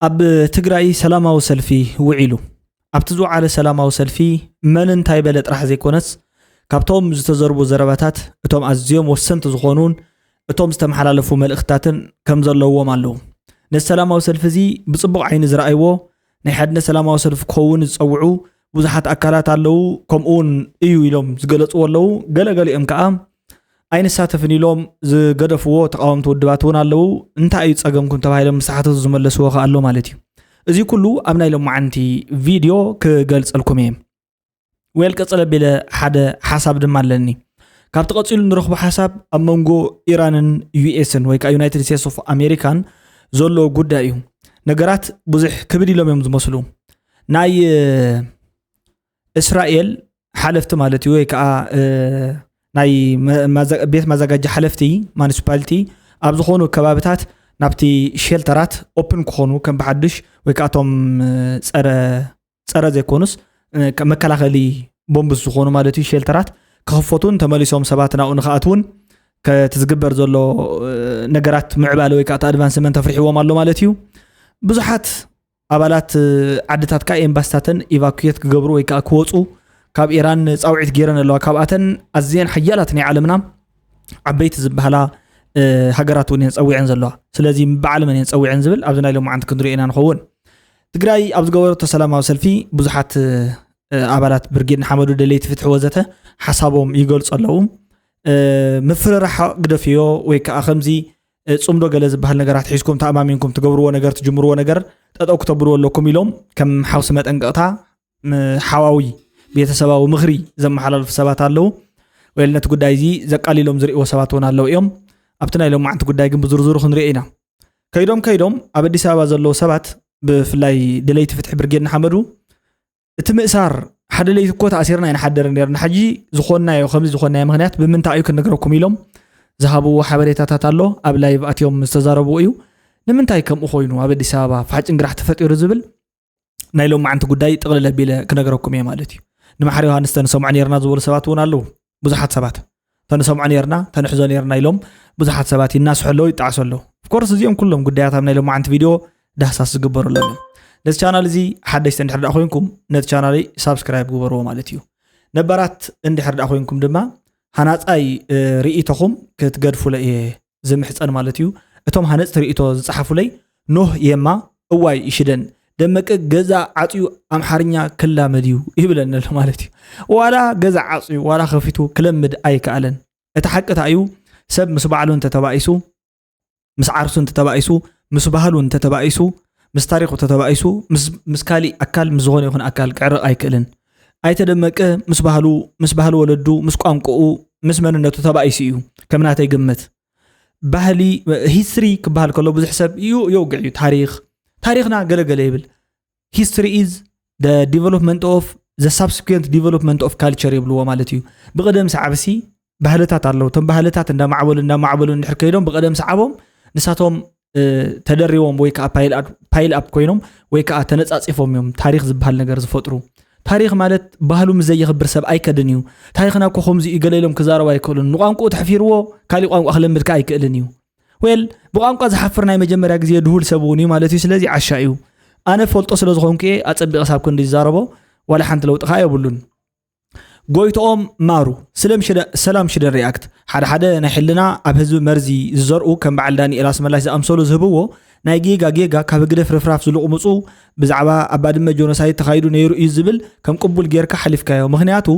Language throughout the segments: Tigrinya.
ኣብ ትግራይ ሰላማዊ ሰልፊ ውዒሉ ኣብቲ ዝወዓለ ሰላማዊ ሰልፊ መን እንታይ በለ ጥራሕ ዘይኮነስ ካብቶም ዝተዘርቡ ዘረባታት እቶም ኣዝዮም ወሰንቲ ዝኾኑን እቶም ዝተመሓላለፉ መልእኽታትን ከም ዘለዎም ኣለዉ ነሰላማዊ ሰልፊ እዚ ብጽቡቕ ዓይኒ ዝረኣይዎ ናይ ሓድነ ሰላማዊ ሰልፊ ክኸውን ዝጸውዑ ብዙሓት ኣካላት ኣለዉ ከምኡውን እዩ ኢሎም ዝገለጽዎ ኣለዉ ገለገሊኦም ከዓ ኣይንሳተፍን ኢሎም ዝገደፍዎ ተቃወምቲ ውድባት እውን ኣለዉ እንታይ እዩ ጸገምኩም ተባሂሎም መሳሓተቱ ዝመለስዎ ኣሎ ማለት እዩ እዚ ኩሉ ኣብ ናይ ሎማዓንቲ ቪድዮ ክገልጸልኩም እየ ወል ቀጽለ ቢለ ሓደ ሓሳብ ድማ ኣለኒ ካብ ተቐጺሉ ንረኽቦ ሓሳብ ኣብ መንጎ ኢራንን ዩኤስን ወይ ከዓ ዩናይትድ ስቴትስ ኦፍ ኣሜሪካን ዘሎ ጉዳይ እዩ ነገራት ብዙሕ ክብድ ኢሎም እዮም ዝመስሉ ናይ እስራኤል ሓለፍቲ ማለት እዩ ወይ ከዓ ናይ ቤት ማዘጋጃ ሓለፍቲ ሙኒሲፓሊቲ ኣብ ዝኾኑ ከባቢታት ናብቲ ሼልተራት ኦፕን ክኾኑ ከም በሓድሽ ወይ ከዓ ቶም ፀረ ዘይኮኑስ መከላኸሊ ቦምብስ ዝኾኑ ማለት እዩ ሼልተራት ክኽፈቱን ተመሊሶም ሰባት ናብኡ ንኽኣትውን ከትዝግበር ዘሎ ነገራት ምዕባለ ወይ ከዓ ኣድቫንስመንት ተፍሪሕዎም ኣሎ ማለት እዩ ብዙሓት ኣባላት ዓድታት ካ ኤምባሲታትን ኢቫኩዌት ክገብሩ ወይ ከዓ ክወፁ ካብ ኢራን ጻውዒት ገይረን ኣለዋ ካብኣተን ኣዝየን ሓያላት ናይ ዓለምና ዓበይቲ ዝበሃላ ሃገራት እውን የንፀዊዐን ዘለዋ ስለዚ ብዓለምን የንፀዊዐን ዝብል ኣብዚ ናይ ሎማዓንቲ ክንሪኦ ኢና ንኸውን ትግራይ ኣብ ዝገበረቶ ሰላማዊ ሰልፊ ብዙሓት ኣባላት ብርጌድ ንሓመዱ ደለይቲ ፍትሒ ወዘተ ሓሳቦም ይገልጹ ኣለዉ ምፍርራሕ ግደፍዮ ወይ ከዓ ከምዚ ጽምዶ ገለ ዝበሃል ነገራት ሒዝኩም ተኣማሚንኩም ትገብርዎ ነገር ትጅምርዎ ነገር ጠጠው ክተብልዎ ኣለኩም ኢሎም ከም ሓውሲ መጠንቀቕታ ሓዋዊ ቤተሰባዊ ምኽሪ ዘመሓላልፉ ሰባት ኣለዉ ወይ ነቲ ጉዳይ እዚ ዘቃሊሎም ዝርእዎ ሰባት እውን ኣለዉ እዮም ኣብቲ ናይ ሎማዓንቲ ጉዳይ ግን ብዝርዝሩ ክንሪኦ ኢና ከይዶም ኣብ ኣዲስ ኣበባ ዘለዉ ሰባት ብፍላይ ደለይቲ ፍትሒ ብርጌድ ንሓመዱ እቲ ምእሳር ሓደ ለይቲ እኮ ተኣሲርና ይንሓደር ነርና ሕጂ ዝኾናዮ ከምዚ ዝኾናዮ ምክንያት ብምንታይ እዩ ክንነግረኩም ኢሎም ዝሃብዎ ሓበሬታታት ኣሎ ኣብ ላይቭ ኣትዮም ዝተዛረብዎ እዩ ንምንታይ ከምኡ ኮይኑ ኣብ ኣዲስ ኣበባ ፋጭን ግራሕ ተፈጢሩ ዝብል ናይ ሎማዓንቲ ጉዳይ ጥቕልል ኣቢለ ክነግረኩም እየ ማለት እዩ ንማሕሪ ዮሃንስ ተንሰምዑ ነርና ዝብሉ ሰባት እውን ኣለዉ ብዙሓት ሰባት ተንሰምዑ ነርና ተንሕዞ ነርና ኢሎም ብዙሓት ሰባት ይናስሑ ኣለዉ ይጣዕሱ ኣለዉ ፍኮርስ እዚኦም ኩሎም ጉዳያት ኣብ ናይ ሎማዓንቲ ቪድዮ ዳህሳስ ዝግበረሉ ኣሎ ነዚ ቻናል እዚ ሓደሽቲ እንድሕር ዳኣ ኮይንኩም ነቲ ቻናለይ ሳብስክራይብ ግበርዎ ማለት እዩ ነባራት እንድሕር ዳኣ ኮይንኩም ድማ ሃናፃይ ርእይቶኹም ክትገድፉለ እየ ዝምሕፀን ማለት እዩ እቶም ሃነፅቲ ርእይቶ ዝፀሓፉለይ ኖህ የማ እዋይ ይሽደን ደመቀ ገዛ ዓፅዩ ኣምሓርኛ ክላመድዩ ይብለና ኣሎ ማለት እዩ ዋላ ገዛ ዓፅዩ ዋላ ከፊቱ ክለምድ ኣይከኣለን እቲ ሓቅታ እዩ ሰብ ምስ በዓሉ እንተተባኢሱ ምስ ዓርሱ እንተተባኢሱ ምስ ባህሉ እንተተባኢሱ ምስ ታሪኹ እንተተባኢሱ ምስ ካሊእ ኣካል ምስ ዝኾነ ይኹን ኣካል ክዕርቕ ኣይክእልን ኣይተደመቀ ምስ ባህሉ ወለዱ ምስ ቋንቋኡ ምስ መንነቱ ተባኢሱ እዩ ከም ናተይ ግምት ባህሊ ሂስትሪ ክበሃል ከሎ ብዙሕ ሰብ ይውግዕ እዩ ታሪኽና ገለገለ ይብል history is the development of the subsequent development of culture ይብልዎ ማለት እዩ ብቀደም ሰዓብሲ ባህልታት ኣለዉ ቶም ባህልታት እንዳማዕበሉ እንድሕር ከይዶም ብቀደም ሰዓቦም ንሳቶም ተደሪቦም ወይ ከዓ ፓይል ኣፕ ኮይኖም ወይ ከዓ ተነጻጺፎም እዮም ታሪኽ ዝበሃል ነገር ዝፈጥሩ ታሪኽ ማለት ባህሉ ምዘይኽብር ሰብ ኣይከድን እዩ ታሪኽና እኮ ከምዚ እዩ ገለ ኢሎም ክዛረቡ ኣይክእሉን ንቋንቋኡ ተሕፊርዎ ካሊእ ቋንቋ ክለምድ ከዓ ኣይክእልን እዩ ወል ብቋንቋ ዝሓፍር ናይ መጀመርያ ግዜ ድሁል ሰብ እውን እዩ ማለት እዩ ስለዚ ዓሻ እዩ ኣነ ፈልጦ ስለ ዝኾንኩ ኣጸቢቕ ሳብ ክንዲ ዝዛረቦ ዋላ ሓንቲ ለውጥ ከዓ የብሉን ጎይቶኦም ማሩ ሰላም ሽደር ሪኣክት ሓደ ናይ ሕልና ኣብ ህዝቢ መርዚ ዝዘርኡ ከም በዓል ዳንኤል ኣስመላሽ ዝኣምሰሉ ዝህብዎ ናይ ጌጋ ካብ ግደፍ ፍርፍራፍ ዝልቕምፁ ብዛዕባ ኣብ ባድመ ጆኖሳይድ ተኻይዱ ነይሩ እዩ ዝብል ከም ቅቡል ጌርካ ሓሊፍካዮ ምክንያቱ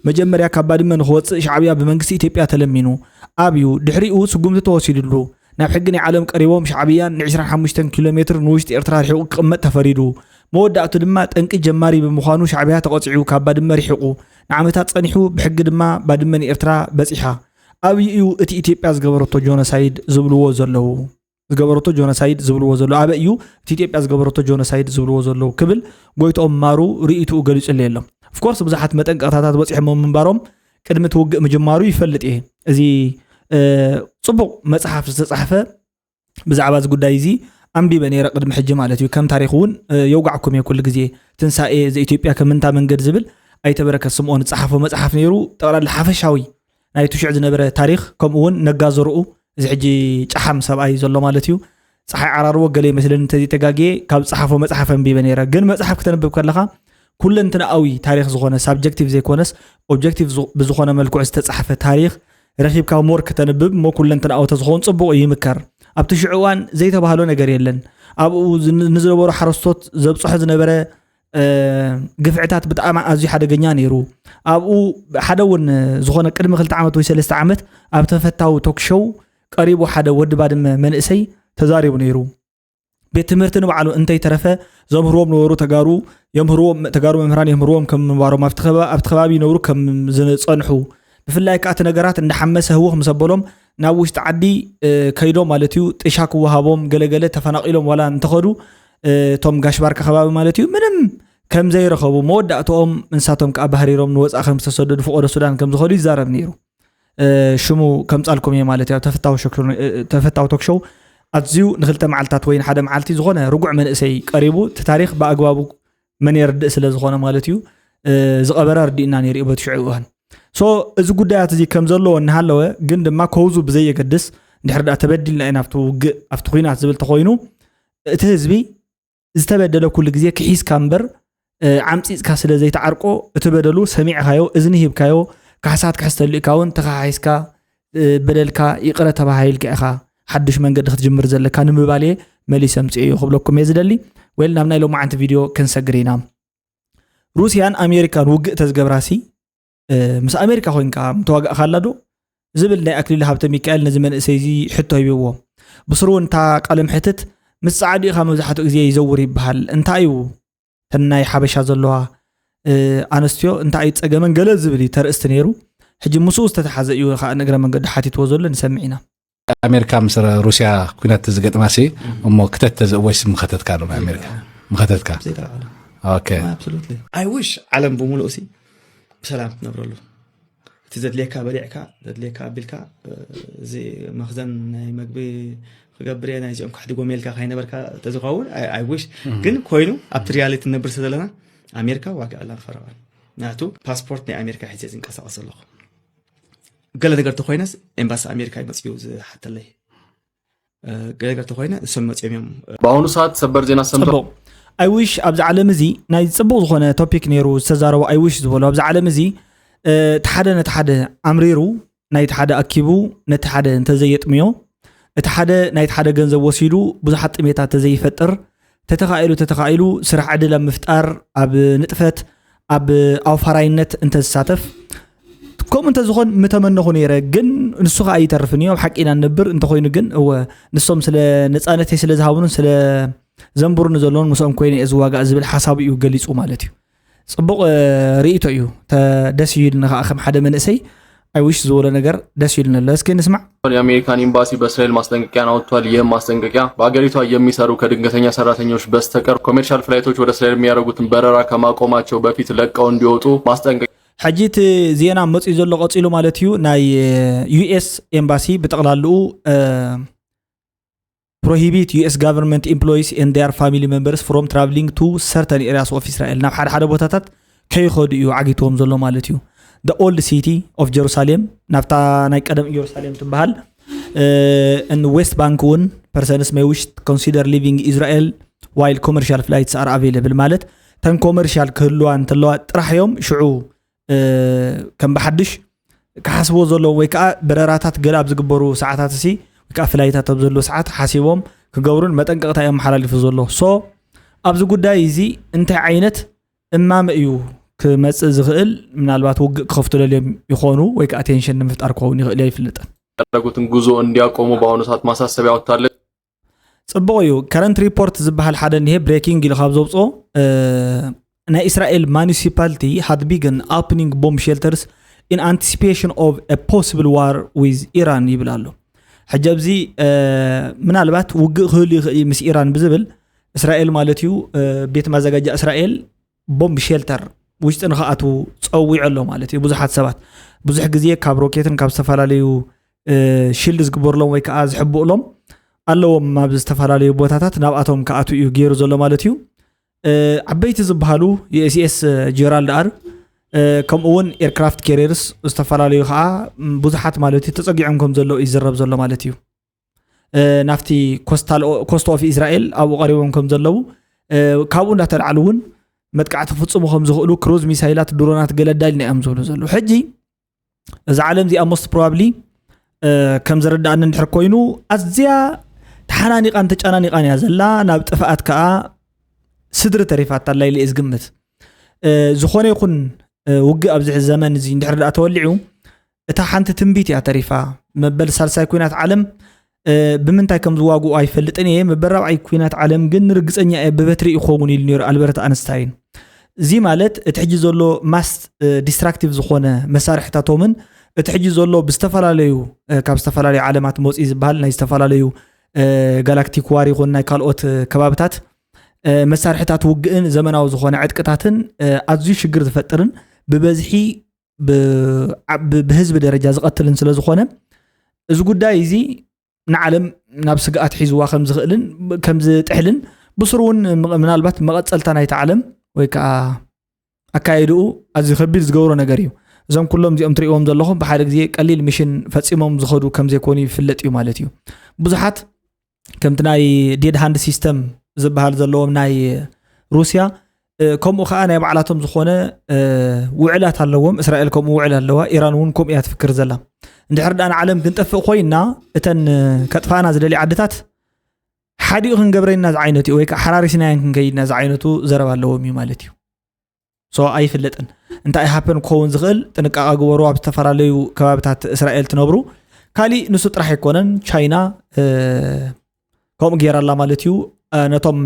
መጀመርያ ካብ ባድመ ንኽወፅእ ሻዕብያ ብመንግስቲ ኢትዮጵያ ተለሚኑ ኣብዩ ድሕሪኡ ስጉምቲ ተወሲድሉ ናብ ሕጊ ናይ ዓለም ቀሪቦም ሻዕብያን ን25 ኪሎ ሜትር ንውሽጢ ኤርትራ ሪሒቁ ክቕመጥ ተፈሪዱ መወዳእቱ ድማ ጠንቂ ጀማሪ ብምዃኑ ሻዕብያ ተቐፂዑ ካብ ባድመ ሪሒቁ ንዓመታት ፀኒሑ ብሕጊ ድማ ባድመ ንኤርትራ በፂሓ ኣብዩ እዩ እቲ ኢትዮጵያ ዝገበረቶ ጆኖሳይድ ዝብልዎ ዘለዉ ኣበ እዩ እቲ ኢትዮጵያ ዝገበረቶ ጆኖሳይድ ዝብልዎ ዘለዉ ክብል ጎይቶኦም ማሩ ርእይቱ ገሊጹለ የሎም ኦፍኮርስ ብዙሓት መጠንቀቕታታት በፂሖም ምንባሮም ቅድሚ ትውግእ ምጅማሩ ይፈልጥ እየ እዚ ጽቡቕ መጽሓፍ ዝተጻሕፈ ብዛዕባ እዚ ጉዳይ እዚ ኣንቢበ ነይረ ቅድሚ ሕጂ ማለት እዩ ከም ታሪኽ እውን የውጋዕኩም እየ ኩሉ ግዜ ትንሳኤ ዘኢትዮጵያ ከምንታ መንገድ ዝብል ኣይተበረከት ስምዖን ጻሓፈ መጽሓፍ ነይሩ ጠቕላላ ሓፈሻዊ ናይ ትሽዕ ዝነበረ ታሪኽ ከምኡ እውን ነጋዘርኡ እዚ ሕጂ ጫሓም ሰብኣይ ዘሎ ማለት እዩ صحي عرارو قالي مثلا انت تجاجي كاب صحفه مصحف بيبنيرا جن مصحف كتنبب كلها كل انتنا قوي تاريخ زغونه سبجكتيف زي كونس اوبجكتيف بزغونه ملكو استتصحف تاريخ رخيب كاو مور كتنبب مو كل انتنا او تزغون صبو يمكر ابت شعوان زي تبهالو ነገር የለን ابو نزلبرو حرستوت زبصح ዝነበረ ግፍዕታት በጣም አዚ ሓደገኛ ነይሩ አብኡ ሓደውን ዝኾነ ቅድሚ 2 ዓመት ወይ 3 ዓመት ኣብ ተፈታው ቶክሾው ቀሪቡ ሓደ ወድ ባድመ መንእሰይ ተዛሪቡ ነይሩ ቤት ትምህርትን በዓሉ እንተይ ተረፈ ዘምህሮም ነበሩ ተጋሩ የምህሮም ተጋሩ መምህራን የምህሮም ከም ምባሮም ኣብቲ ከባቢ ነበሩ ከም ዝጸንሑ ብፍላይ ካት ነገራት እንደሐመሰ ህወኽ መሰበሎም ናብ ውሽጢ ዓዲ ከይዶ ማለት እዩ ጥሻ ክወሃቦም ገለገለ ተፈናቂሎም ወላ እንተኸዱ ቶም ጋሽባርካ ከባቢ ማለት እዩ ምንም ከም ዘይረኸቡ መወዳእቶም እንሳቶም ከ ባህሪሮም ንወፃ ከም ተሰደዱ ፍቆደ ሱዳን ከም ዝኸዱ ይዛረብ ነይሩ ሽሙ ከም ጻልኩም እየ ማለት እዩ ተፈታው ቶክሾው ኣዝዩ ንኽልተ መዓልታት ወይ ሓደ መዓልቲ ዝኾነ ርጉዕ መንእሰይ ቀሪቡ ታሪክ በአግባቡ መን ይርድእ ስለ ዝኾነ ማለት እዩ ዝቐበረ ርዲእና ነይሩ በትሽዑዋን ሶ እዚ ጉዳያት እዚ ከም ዘሎ እናሃለወ ግን ድማ ኮውዙ ብዘይ የገድስ እንድሕር ተበዲልና ኢና ኣብቲ ኩናት ዝብል ተኮይኑ እቲ ህዝቢ ዝተበደለ ኩሉ ግዜ ክሒስ ካምበር ዓምፂጽካ ስለ ዘይተዓርቆ እቲ በደሉ ሰሚዕካዮ እዝኒ ሂብካዮ ካሳት ክሕስተልካውን ተኻሒስካ በደልካ ይቅረ ተባሂል ከኻ حدش መንገድ ክትጅምር ዘለካ ንምባሌ መሊስ ኣምጽእ ይኽብለኩም የዝደሊ ወል ናብና ኢሎም ዓንቲ ቪድዮ ከንሰግሪና ሩሲያን ኣሜሪካን ውግእ ተዝገብራሲ ምስ ኣሜሪካ ኮይንካ ምተዋጋእ ካላዶ ዝብል ናይ ኣክሊል ሃብተ ሚካኤል ነዚ መንእሰይ እዚ ሕቶ ይብዎ ብስሩ እንታ ቃለም ሕትት ምስ ጻዕዲኻ መብዛሕትኡ ግዜ ይዘውር ይበሃል እንታይ እዩ ተናይ ሓበሻ ዘለዋ ኣነስትዮ እንታይ ፀገመን ገለ ዝብል ተርእስቲ ነይሩ ሕጂ ሙሱ ዝተተሓዘ እዩ ነገረ መንገዲ ሓቲትዎ ዘሎ ንሰምዒና أمريكا مصر روسيا كنت تزقط ماسي أما كتت ويش مختت كانوا مع أمريكا مختت كان أوكي absolutely I wish علم بمولوسي بسلام نبرلو تزد ليك بليعك تزد ليك قبلك زي مخزن مقبي خبري أنا يجي أمك حد يقول ميلك خاينة بركة تزقاول I wish كن كوينو أبترياليت النبرس دلنا أمريكا واقع الله فرعان ناتو باسبورت ني أمريكا حجزين كسر أصله قال لك قلت خوينس امباس امريكا يمسيوز حتى لي قال لك خوينا سمعت يوم باونو ساعات سبر زينا سمبر اي ويش ابز عالم زي ناي صبو زخونه توبيك نيرو استزارو اي ويش زبولو ابز عالم زي تحده امريرو ناي تحده اكيبو نتحده انت زيطميو تحده ناي تحده ገንዘብ ወሲዱ ብዙሓት ጥሜታት ተዘይፈጥር ተተኻኢሉ ስራሕ ዕድለ ምፍጣር ኣብ ንጥፈት ኣብ ኣውፋራይነት እንተ ዝሳተፍ كم أنت زخون متمنى نيرة جن نسخة أي تعرفني أو حكينا نبر أنت خوين جن هو نصوم سلا نتأنى تسلا زهاون سلا زنبور نزلون مسام كوين أزواج أزبل حساب يوجلس ومالتي صبغ ريته يو تدسيل نخ حدا من أسي I wish زولا نجار دسيل نلاس كي نسمع የአሜሪካን ኤምባሲ በእስራኤል ማስጠንቀቂያ አውጥቷል። ይህ ማስጠንቀቂያ በአገሪቷ የሚሰሩ ከድንገተኛ ሰራተኞች በስተቀር ኮሜርሻል ፍላይቶች ወደ እስራኤል የሚያደርጉትን በረራ ከማቆማቸው በፊት ለቀው እንዲወጡ ማስጠንቀቂያ حجيت زينا مصي زلو قصيلو مالتيو ناي US embassy بتقلالو prohibit US government employees and their family members from traveling to certain areas of Israel ናብ ሓደ ቦታታት ከይኸዱ እዩ ዓጊቶም ዘሎ ማለትዩ the old city of Jerusalem ናፍታ ናይ ቀደም ኢየሩሳሌም ትበሃል in West Bank one persons may wish to consider leaving Israel while commercial flights are available ማለት ተን ኮመርሻል ክህልዋን ተለዋ ጥራሕዮም ሽዑ كم بحدش كحسبوا زلوا ويكا براراتات قلاب زقبرو ساعات سي ويكا فلايتات بزلوا ساعات حاسبهم كقورون ما تنقطع يوم حلال في زلوا سو أبزو قد دايزي انت عينت امام ايو كمس زغل من البات وق خفتوا لليوم يخونوا ويكا اتنشن نمفت اركوون يغلي يفلتن ያደረጉትን ጉዞ እንዲያቆሙ በአሁኑ ሰዓት ማሳሰቢያ ወጣለ ጽበዩ current report ዝበሃል ሓደ ነው breaking ይልኻብ ዘውጾ na Israel municipality had begun opening bomb shelters in anticipation of a possible war with Iran ይብላሉ حجابዚ ምናልባት ውግእ ክህሉ ምስ ኢራን ብዝብል እስራኤል ማለት እዩ ቤት ማዘጋጃ እስራኤል ቦምብ ሼልተር ውሽጥ ንኻኣቱ ጸዊዕ ኣሎ ማለት እዩ ብዙሓት ሰባት ብዙሕ ግዜ ካብ ሮኬትን ካብ ዝተፈላለዩ ሽልድ ዝግበርሎም ወይ ከዓ ዝሕብኡሎም ኣለዎም ኣብ ዝተፈላለዩ ቦታታት ናብኣቶም ከኣቱ እዩ ገይሩ ዘሎ ማለት እዩ عبيت زبهالو USS جيرالد ار كم اون ايركرافت كاريرز استفراليو خا بوزحات مالتي تصقيعهم كم زلو يزرب زلو مالتيو ናፍቲ ኮስት ኦፍ እስራኤል ኣብኡ ቀሪቦም ከም ዘለዉ ካብኡ እንዳተልዓሉ እውን መጥቃዕቲ ፍጹም ከም ዝኽእሉ ክሩዝ ሚሳይላት ድሮናት ገለዳል ንኦም ዝብሉ ዘለዉ ሕጂ እዚ ዓለም እዚ most probably ከም ዝረዳእና እንድሕር ኮይኑ ኣዝያ ተሓናኒቃን ተጨናኒቃን እያ ዘላ ናብ ጥፍኣት ከዓ ስድሪ ተሪፋት ኣላ ኢለ ዝግምት ዝኾነ ይኹን ውግእ ኣብዚ ዘመን እዚ እንድሕር ዳኣ ተወሊዑ እታ ሓንቲ ትንቢት እያ ተሪፋ መበል ሳልሳይ ኩናት ዓለም ብምንታይ ከም ዝዋግኡ ኣይፈልጥን እየ መበል ራብዓይ ኩናት ዓለም ግን ርግፀኛ እየ ብበትሪ ይኸውን ኢሉ ነይሩ ኣልበርት ኣንስታይን እዚ ማለት እቲ ሕጂ ዘሎ ማስ ዲስትራክቲቭ ዝኾነ መሳርሕታቶምን እቲ ሕጂ ዘሎ ብዝተፈላለዩ ካብ ዝተፈላለዩ ዓለማት መውፅኢ ዝበሃል ናይ ዝተፈላለዩ ጋላክቲክ ዋር ይኹን ናይ ካልኦት ከባብታት መሳርሕታት ውግእን ዘመናዊ ዝኾነ ዕጥቅታትን ኣዝዩ ሽግር ዝፈጥርን ብበዝሒ ብህዝቢ ደረጃ ዝቐትልን ስለ ዝኾነ እዚ ጉዳይ እዚ ንዓለም ናብ ስግኣት ሒዝዋ ከም ዝኽእልን ከም ዝጥሕልን ብስሩ እውን ምናልባት መቐፀልታ ናይቲ ዓለም ወይ ከዓ ኣካይድኡ ኣዝዩ ከቢድ ዝገብሮ ነገር እዩ እዞም ኩሎም እዚኦም ትሪእዎም ዘለኹም ብሓደ ግዜ ቀሊል ሚሽን ፈፂሞም ዝኸዱ ከም ዘይኮኑ ይፍለጥ እዩ ማለት እዩ ብዙሓት ከምቲ ናይ ዴድ ሃንድ ሲስተም ዝበሃል ዘለዎም ናይ ሩስያ ከምኡ ከዓ ናይ ባዕላቶም ዝኾነ ውዕላት ኣለዎም እስራኤል ከምኡ ውዕል ኣለዋ ኢራን እውን ከምኡ እያ ትፍክር ዘላ እንድሕር ዳኣ ንዓለም ክንጠፍእ ኮይና እተን ከጥፋና ዝደልዩ ዓድታት ሓዲኡ ክንገብረና ዝዓይነቱ ወይ ከዓ ሓራሪስናያን ክንከይድና ዝዓይነቱ ዘረባ ኣለዎም እዩ ማለት እዩ ሶ ኣይፍለጥን እንታይ ሃፕን ክኸውን ዝኽእል ጥንቃቐ ግበሩ ኣብ ዝተፈላለዩ ከባቢታት እስራኤል ትነብሩ ካሊእ ንሱ ጥራሕ ኣይኮነን ቻይና ከምኡ ገይራላ ማለት እዩ ነቶም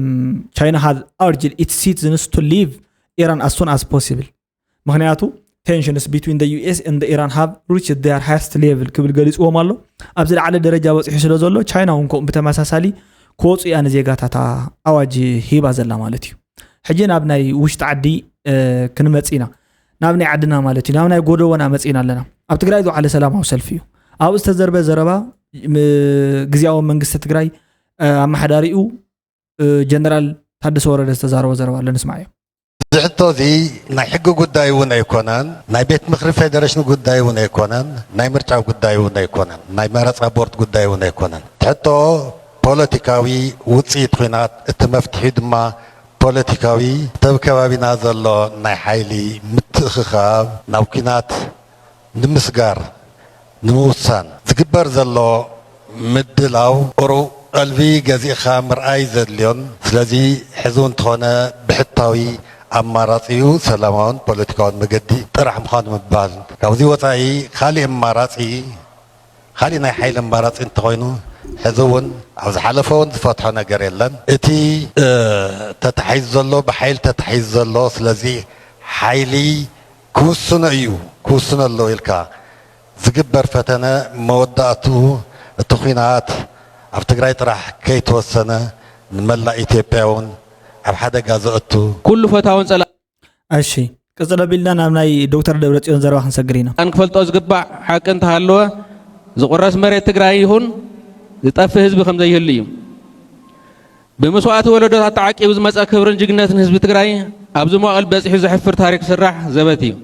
ቻይና has urged its citizens to leave Iran as soon as possible ምክንያቱ tensions between the US and the Iran have reached their highest level ክብል ገሊፅዎም ኣሎ ኣብ ዝለዓለ ደረጃ በፂሑ ስለ ዘሎ ቻይና እውን ከምኡ ብተመሳሳሊ ክወፁ እያ ንዜጋታታ ኣዋጅ ሂባ ዘላ ማለት እዩ ሕጂ ናብ ናይ ውሽጢ ዓዲ ክንመፅ ኢና ናብ ናይ ዓድና ማለት እዩ ናብ ናይ ጎደወና መፂና ኣለና ኣብ ትግራይ ዝውዓለ ሰላማዊ ሰልፊ እዩ ኣብኡ ዝተዘርበ ዘረባ ግዝያዊ መንግስቲ ትግራይ ኣመሓዳሪኡ ጀነራል ታደሰ ወረደ ዝተዛረበ ዘረባ ኣሎ ንስማዕ እዩ ዝሕቶ እዚ ናይ ሕጊ ጉዳይ እውን ኣይኮነን ናይ ቤት ምክሪ ፌደሬሽን ጉዳይ እውን ኣይኮነን ናይ ምርጫ ጉዳይ እውን ኣይኮነን ናይ መረፃ ቦርድ ጉዳይ እውን ኣይኮነን ትሕቶ ፖለቲካዊ ውፅኢት ኩናት እቲ መፍትሒ ድማ ፖለቲካዊ ተብ ከባቢና ዘሎ ናይ ሓይሊ ምትእኽኻብ ናብ ኩናት ንምስጋር ንምውሳን ዝግበር ዘሎ ምድላው ቁሩብ ቀልቢ ገዚእኻ ምርኣይ ዘድልዮን ስለዚ ሕዚ እንተኾነ ብሕታዊ ኣማራፂ እዩ ሰላማውን ፖለቲካውን መገዲ ጥራሕ ምዃኑ ምባል ካብዚ ወፃኢ ካሊእ ኣማራፂ ካሊእ ናይ ሓይሊ ኣማራፂ እንተኮይኑ ሕዚ እውን ኣብ ዝሓለፈ እውን ዝፈትሖ ነገር የለን እቲ ተታሒዙ ዘሎ ብሓይሊ ተታሒዙ ዘሎ ስለዚ ሓይሊ ክውስኖ እዩ ክውስኖ ኣለዎ ኢልካ ዝግበር ፈተነ መወዳእቱ እቲ ኩናት ኣብ ትግራይ ጥራሕ ከይተወሰነ ንመላእ ኢትዮጵያ እውን ኣብ ሓደጋ ዘእቱ ኩሉ ፈታውን ፀላ እሺ ቅፅለ ቢልና ናብ ናይ ዶክተር ደብረጽዮን ዘረባ ክንሰግር ኢና አንክፈልጦ ዝግባእ ሓቂ እንተሃለወ ዝቁረስ መሬት ትግራይ ይኹን ዝጠፍእ ህዝቢ ከም ዘይህሉ እዩ ብመስዋዕቲ ወለዶታት ተዓቂቡ ዝመፀ ክብርን ጅግነትን ህዝቢ ትግራይ ኣብዚ መዋቕል በፂሑ ዘሕፍር ታሪክ ስራሕ ዘበት እዩ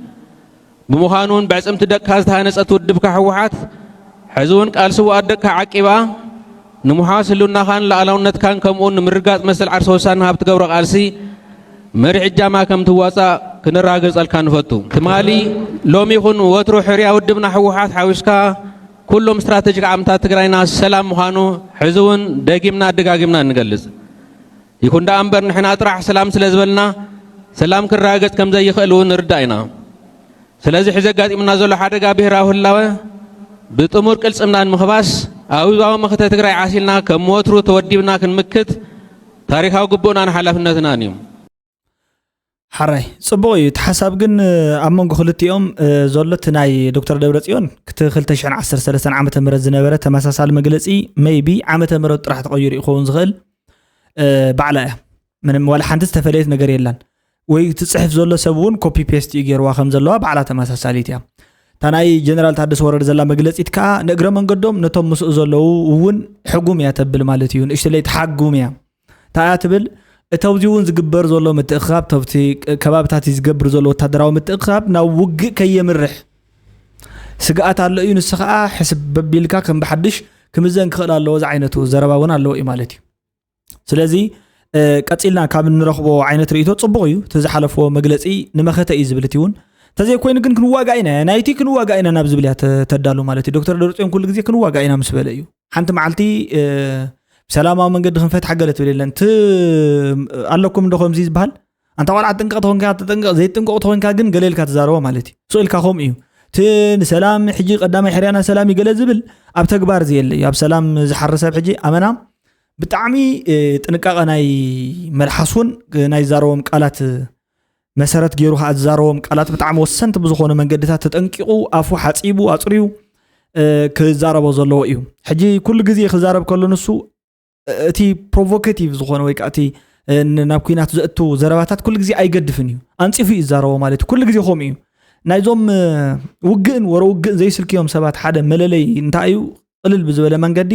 ብምዃኑ እውን ብዕፅምቲ ደቅካ ዝተሃነፀት ውድብካ ሕወሓት ሕዚ እውን ቃልሲ ውኣት ደቅካ ዓቂባ ንምሓስ ህልውናኻን ላዕላውነትካን ከምኡውን ንምርጋፅ መሰል ዓርሰ ውሳነ ሃብ ትገብሮ ቃልሲ መሪሕ እጃማ ከም ትዋፃእ ክንራገፀልካ ንፈቱ ትማሊ ሎሚ ይኹን ወትሩ ሕርያ ውድብና ሕወሓት ሓዊስካ ኩሎም ስትራቴጂክ ዓምታት ትግራይና ሰላም ምዃኑ ሕዚ እውን ደጊምና ደጋጊምና ንገልጽ ይኹን ዳ እምበር ንሕና ጥራሕ ሰላም ስለ ዝበልና ሰላም ክራገፅ ከም ዘይኽእል እውን ንርዳእ ኢና ስለዚ ሕዚ ኣጋጢሙና ዘሎ ሓደጋ ብሄራዊ ህላወ ብጥሙር ቅልፅምና ንምኽባስ ኣዊባዊ መኽተ ትግራይ ዓሲልና ከም ወትሩ ተወዲብና ክንምክት ታሪካዊ ግቡእናን ሓላፍነትናን እዩ ሓራይ ጽቡቕ እዩ እቲ ሓሳብ ግን ኣብ መንጎ ክልቲኦም ዘሎ እቲ ናይ ዶክተር ደብረጽዮን ክቲ 2013 ዓመተ ምህረት ዝነበረ ተመሳሳሊ መግለፂ ሜይቢ ዓመተ ምህረት ጥራሕ ተቐይሩ ይኸውን ዝኽእል ባዕላ እያ ምንም ዋላ ሓንቲ ዝተፈለየት ነገር የላን ወይ ትፅሕፍ ዘሎ ሰብ እውን ኮፒ ፔስት እዩ ገይርዋ ከም ዘለዋ ባዕላ ተመሳሳሊት እያ እታ ናይ ጀነራል ታደሰ ወረደ ዘላ መግለፂት ከዓ ንእግረ መንገዶም ነቶም ምስኡ ዘለዉ እውን ሕጉም እያ ተብል ማለት እዩ ንእሽተለይ ተሓጉም እያ እታ እያ ትብል እተውዚ እውን ዝግበር ዘሎ ምትእኽኻብ ተብቲ ከባብታት ዝገብር ዘሎ ወታደራዊ ምትእኽኻብ ናብ ውግእ ከየምርሕ ስግኣት ኣሎ እዩ ንስ ከዓ ሕስብ በቢልካ ከም ብሓድሽ ክምዘን ክኽእል ኣለዎ ዛ ዓይነቱ ዘረባ እውን ኣለዎ እዩ ማለት እዩ ስለዚ ቀፂልና ካብ ንረኽቦ ዓይነት ርእይቶ ጽቡቕ እዩ ተዝሓለፈዎ መግለጺ ንመኸተ እዩ ዝብል እውን ተዘይ ኮይኑ ግን ክንዋጋ ኢና ናይቲ ክንዋጋ ኢና ናብ ዝብል ተዳሉ ማለት እዩ ዶክተር ደብረጽዮን ኩሉ ግዜ ክንዋጋ ኢና ምስ በለ እዩ ሓንቲ መዓልቲ ሰላማዊ መንገዲ ክንፈትሕ ገለ ትብል የለን ኣለኩም እንደኹም ዚ ዝበሃል አንተ ቆልዓ ጥንቀቕ ተኾንካ ተጠንቀቕ ዘይጥንቀቕ ተኾንካ ግን ገሌልካ ተዛረቦ ማለት እዩ ስኢልካ ኸም እዩ ሰላም ሕጂ ቀዳማይ ሕርያና ሰላም ይገለ ዝብል ኣብ ተግባር ዝየለ እዩ ኣብ ሰላም ዝሓርሰብ ሕጂ ኣመና ብጣዕሚ ጥንቃቐ ናይ መልሓሱን ናይ ዛረቦም ቃላት መሰረት ገይሩ ካ ዝዛረቦም ቃላት ብጣዕሚ ወሰንቲ ብዝኾነ መንገድታት ተጠንቂቑ ኣፉ ሓፂቡ ኣጽሪዩ ክዛረቦ ዘለዎ እዩ ሕጂ ኩሉ ግዜ ክዛረብ ከሎ ንሱ እቲ ፕሮቮኬቲቭ ዝኾነ ወይ ከዓ እቲ ናብ ኩናት ዘእቱ ዘረባታት ኩሉ ግዜ ኣይገድፍን እዩ አንጽፉ ይዛረቦ ማለት ኩሉ ግዜ ኸም እዩ ናይዞም ውግእን ወረውግእን ዘይስልክዮም ሰባት ሓደ መለለይ እንታይ እዩ ቅልል ብዝበለ መንገዲ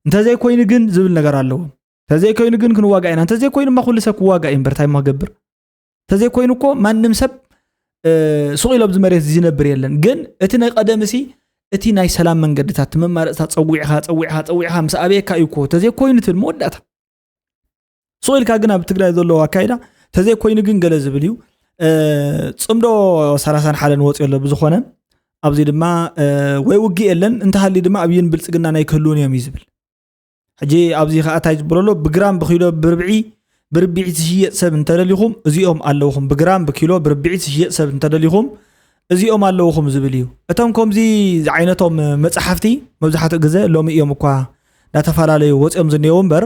እንተዘይ ኮይኑ ግን ዝብል ነገር ኣለዎ እንተዘይ ኮይኑ ግን ክንዋጋ ኢና እንተዘይ ኮይኑ ማ ኩሉ ሰብ ክዋጋ እዩ እምበር ታይ ማገብር እንተዘይ ኮይኑ እኮ ማንም ሰብ ሱቕ ኢሎ ብዝመሬት ዝነብር የለን ግን እቲ ናይ ቀደምሲ እቲ ናይ ሰላም መንገድታት መማረፅታት ፀዊዕኻ ምስ ኣበየካ እዩ እኮ እንተዘይ ኮይኑ ትብል መወዳእታ ሱቕ ኢልካ ግን ኣብ ትግራይ ዘለዎ ኣካይዳ እንተዘይ ኮይኑ ግን ገለ ዝብል እዩ ጽምዶ 31 ወፅዮ ብዝኾነ ኣብዚ ድማ ወይ ውጊ የለን እንተሃሊ ድማ ኣብይን ብልጽግና ናይ ክህልውን እዮም ይዝብል ሕጂ ኣብዚ ከዓ ታይ ዝብለሎ ብግራም ብኪሎ ብርቢዕ ዝሽየጥ ሰብ እንተደሊኹም እዚኦም ኣለውኹም ብግራም ብኪሎ ብርቢዕ ዝሽየጥ ሰብ እንተደሊኹም እዚኦም ኣለውኹም ዝብል እዩ እቶም ከምዚ ዓይነቶም መጽሓፍቲ መብዛሕትኡ ግዜ ሎሚ እዮም እኳ ዳተፈላለዩ ወፅኦም ዝኔው እምበር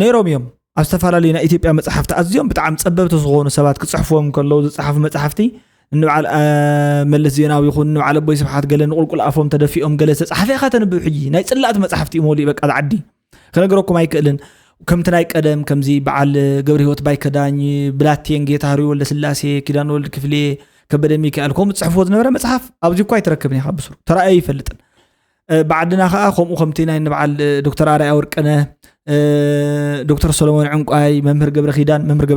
ነይሮም እዮም ኣብ ዝተፈላለዩ ናይ ኢትዮጵያ መጽሓፍቲ ኣዝዮም ብጣዕሚ ጸበብቲ ዝኾኑ ሰባት ክጽሕፍዎም ከለው ዝጽሓፉ መጽሓፍቲ ንበዓል መለስ ዜናዊ ይኹን ንበዓል ኣቦይ ስብሓት ገለ ንቁልቁል ኣፎም ተደፊኦም ገለ ተጻሕፈ ኢኻ ተንብብ ሕጂ ናይ ጽላእቲ መጽሓፍቲ ሞሊ በቃ ዝዓዲ ክነግረኩም ኣይክእልን ከምቲ ናይ ቀደም ከምዚ በዓል ገብረ ህይወት ባይከዳኝ ብላቴን ጌታህርዩ ወልደ ስላሴ ኪዳን ወልድ ክፍሌ ከበደ ሚካኤል ከም ጽሕፍዎ ዝነበረ መጽሓፍ ኣብዚ እኳ ይትረክብኒ ኢኻ ብስሩ ተራእየ ይፈልጥን بعدنا خا خم وخمتين نبع الدكتور عراء ورقنا دكتور سليمان عنقاي ممهر قبر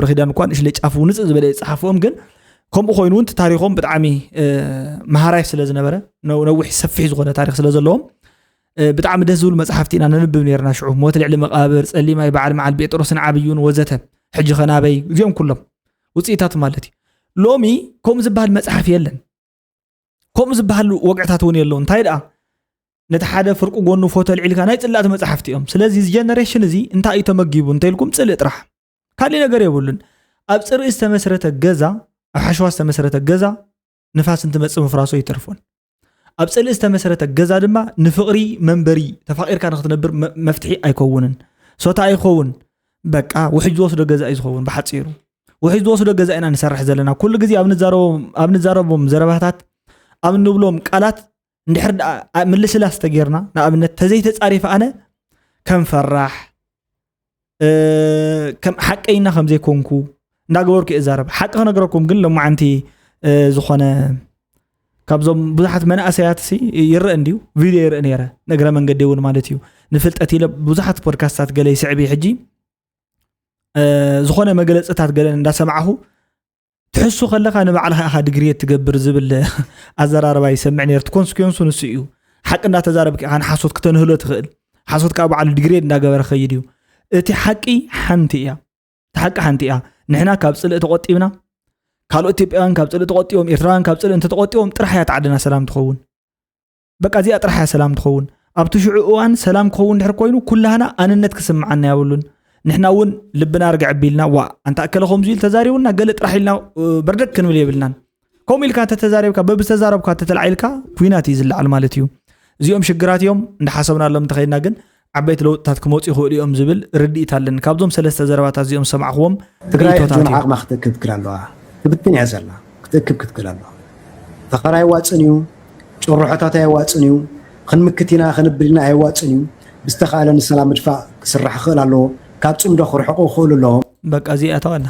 خيدان وكان إيش ليش عفوا نص بدأ يصحفهم جن خم أخوينون تاريخهم بتعمي مهارة سلزنا برا نوح سفح زغنا تاريخ سلزلهم بتعمد دزول مصحفتين أنا نبي بنيرنا شعوب موت العلم مقابر اللي ما يبعل مع البيت رسنا عبيون وزتها حج خنابي اليوم كلهم وصيتات مالتي لومي كم زبها المصحف يلن كم زبها وقعتها توني اللون تايدا نتحدى فرق جونو فوتو العلكا نايت اللي أتم صحفتيهم سلازي جنريشن زي انت أي تمجيبون تيلكم تسأل اطرح كان لنا قريبولن أبصر استمسرت الجزا أحشوا استمسرت الجزا نفاس انت متصم فراسو يترفون أبصر استمسرت الجزا دما نفقري منبري تفقير كان نختنبر مفتحي أيكونن صوت أيكون بقى وحج وصل الجزا يزخون بحتصيرو وحج وصل الجزا إن نسرح زلنا كل جزء أبن زاربهم زرباتات أبن نبلهم قالات ندحر من لسلاس تغيرنا نابن تزيت تعرف انا كم فرح كم حقينا خم زي كونكو ناغورك ازارب حق نغركم ግን لما انت زخونه ካብዞም ብዙሓት መናእሰያት ሲ ይርአ እንዲው ቪድዮ ይርአ ነይረ ነገረ መንገዲ እውን ማለት እዩ ንፍልጠት ኢለ ብዙሓት ፖድካስታት ገለ ይስዕቢ ሕጂ ዝኾነ መግለጽታት ገለ እንዳሰማዓሁ تحسو خلقا نبعلها أخا دقرية تقبر زبل أزراربا يسمع نيرت كونسكيونسو نسيو حق انها تزاربك عن حاسوت كتنهلو تخيل حاسوت كابو على الدقرية ناقبر خيديو تي حقي حنتيا تحق حنتيا نحنا كابسل تقوتيونا كالو اتبقان كابسل تقوتيوم إرتران كابسل انت تقوتيوم ترحيا تعدنا سلام تخون بقى زي أترحيا سلام تخون أبتشعوان سلام تخون نحر كوينو كلها أنا نتكسم معنا يقولون نحنا ون لبنا رجع بيلنا وأنت أكلهم زيل تزاريونا قلت رحيلنا بردك كانوا لي بلنا كوميل كانت تزاريو كبب تزارب كانت تلعيلك فيناتي زل على مالتيو زيوم شجرات يوم نحسبنا لهم تخيلنا جن عبيت لو تاتكموت يخو يوم زبل رديت هلن كابدهم ثلاث تزاربات زيوم سمعهم تقرأ جون عق ما ختكب كلامه تبتني عزلنا كتكب كلامه فقراي واتسنيو روحتها واتسنيو خن مكتينا خن بلنا هي واتسنيو بستخاله السلام دفاع سرح خلالو كابصم دو خرحقو خوللهم بقى زي اتوانا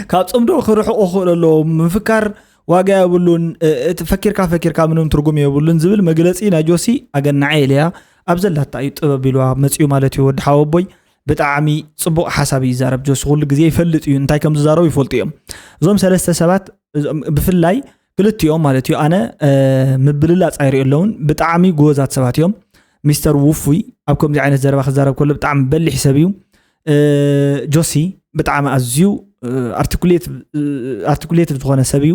كابصم دو خرحقو خوللهم مفكر واقع يقولون تفكر كا منهم ترجم يقولون زبل مجلسي ناجوسي اغنا عيليا ابزل حتى يطببيلوا مصيو مالتي ود حوبوي بطعمي صبو حسابي يزارب جوس كل غزي يفلط انتاي كم زارو يفلطيم زوم ثلاثه سبات بفلاي ክልቲኦም ማለት እዩ ኣነ ምብልላፅ ኣይሪኦለውን ብጣዕሚ ጎዛት ሰባት እዮም ሚስተር ውፉይ ኣብ ከምዚ ዓይነት ዘረባ ክዛረብ ከሎ ብጣዕሚ በሊሕ ሰብ እዩ ጆሲ ብጣዕሚ ኣዝዩ ኣርቲኩሌትድ ዝኾነ ሰብ እዩ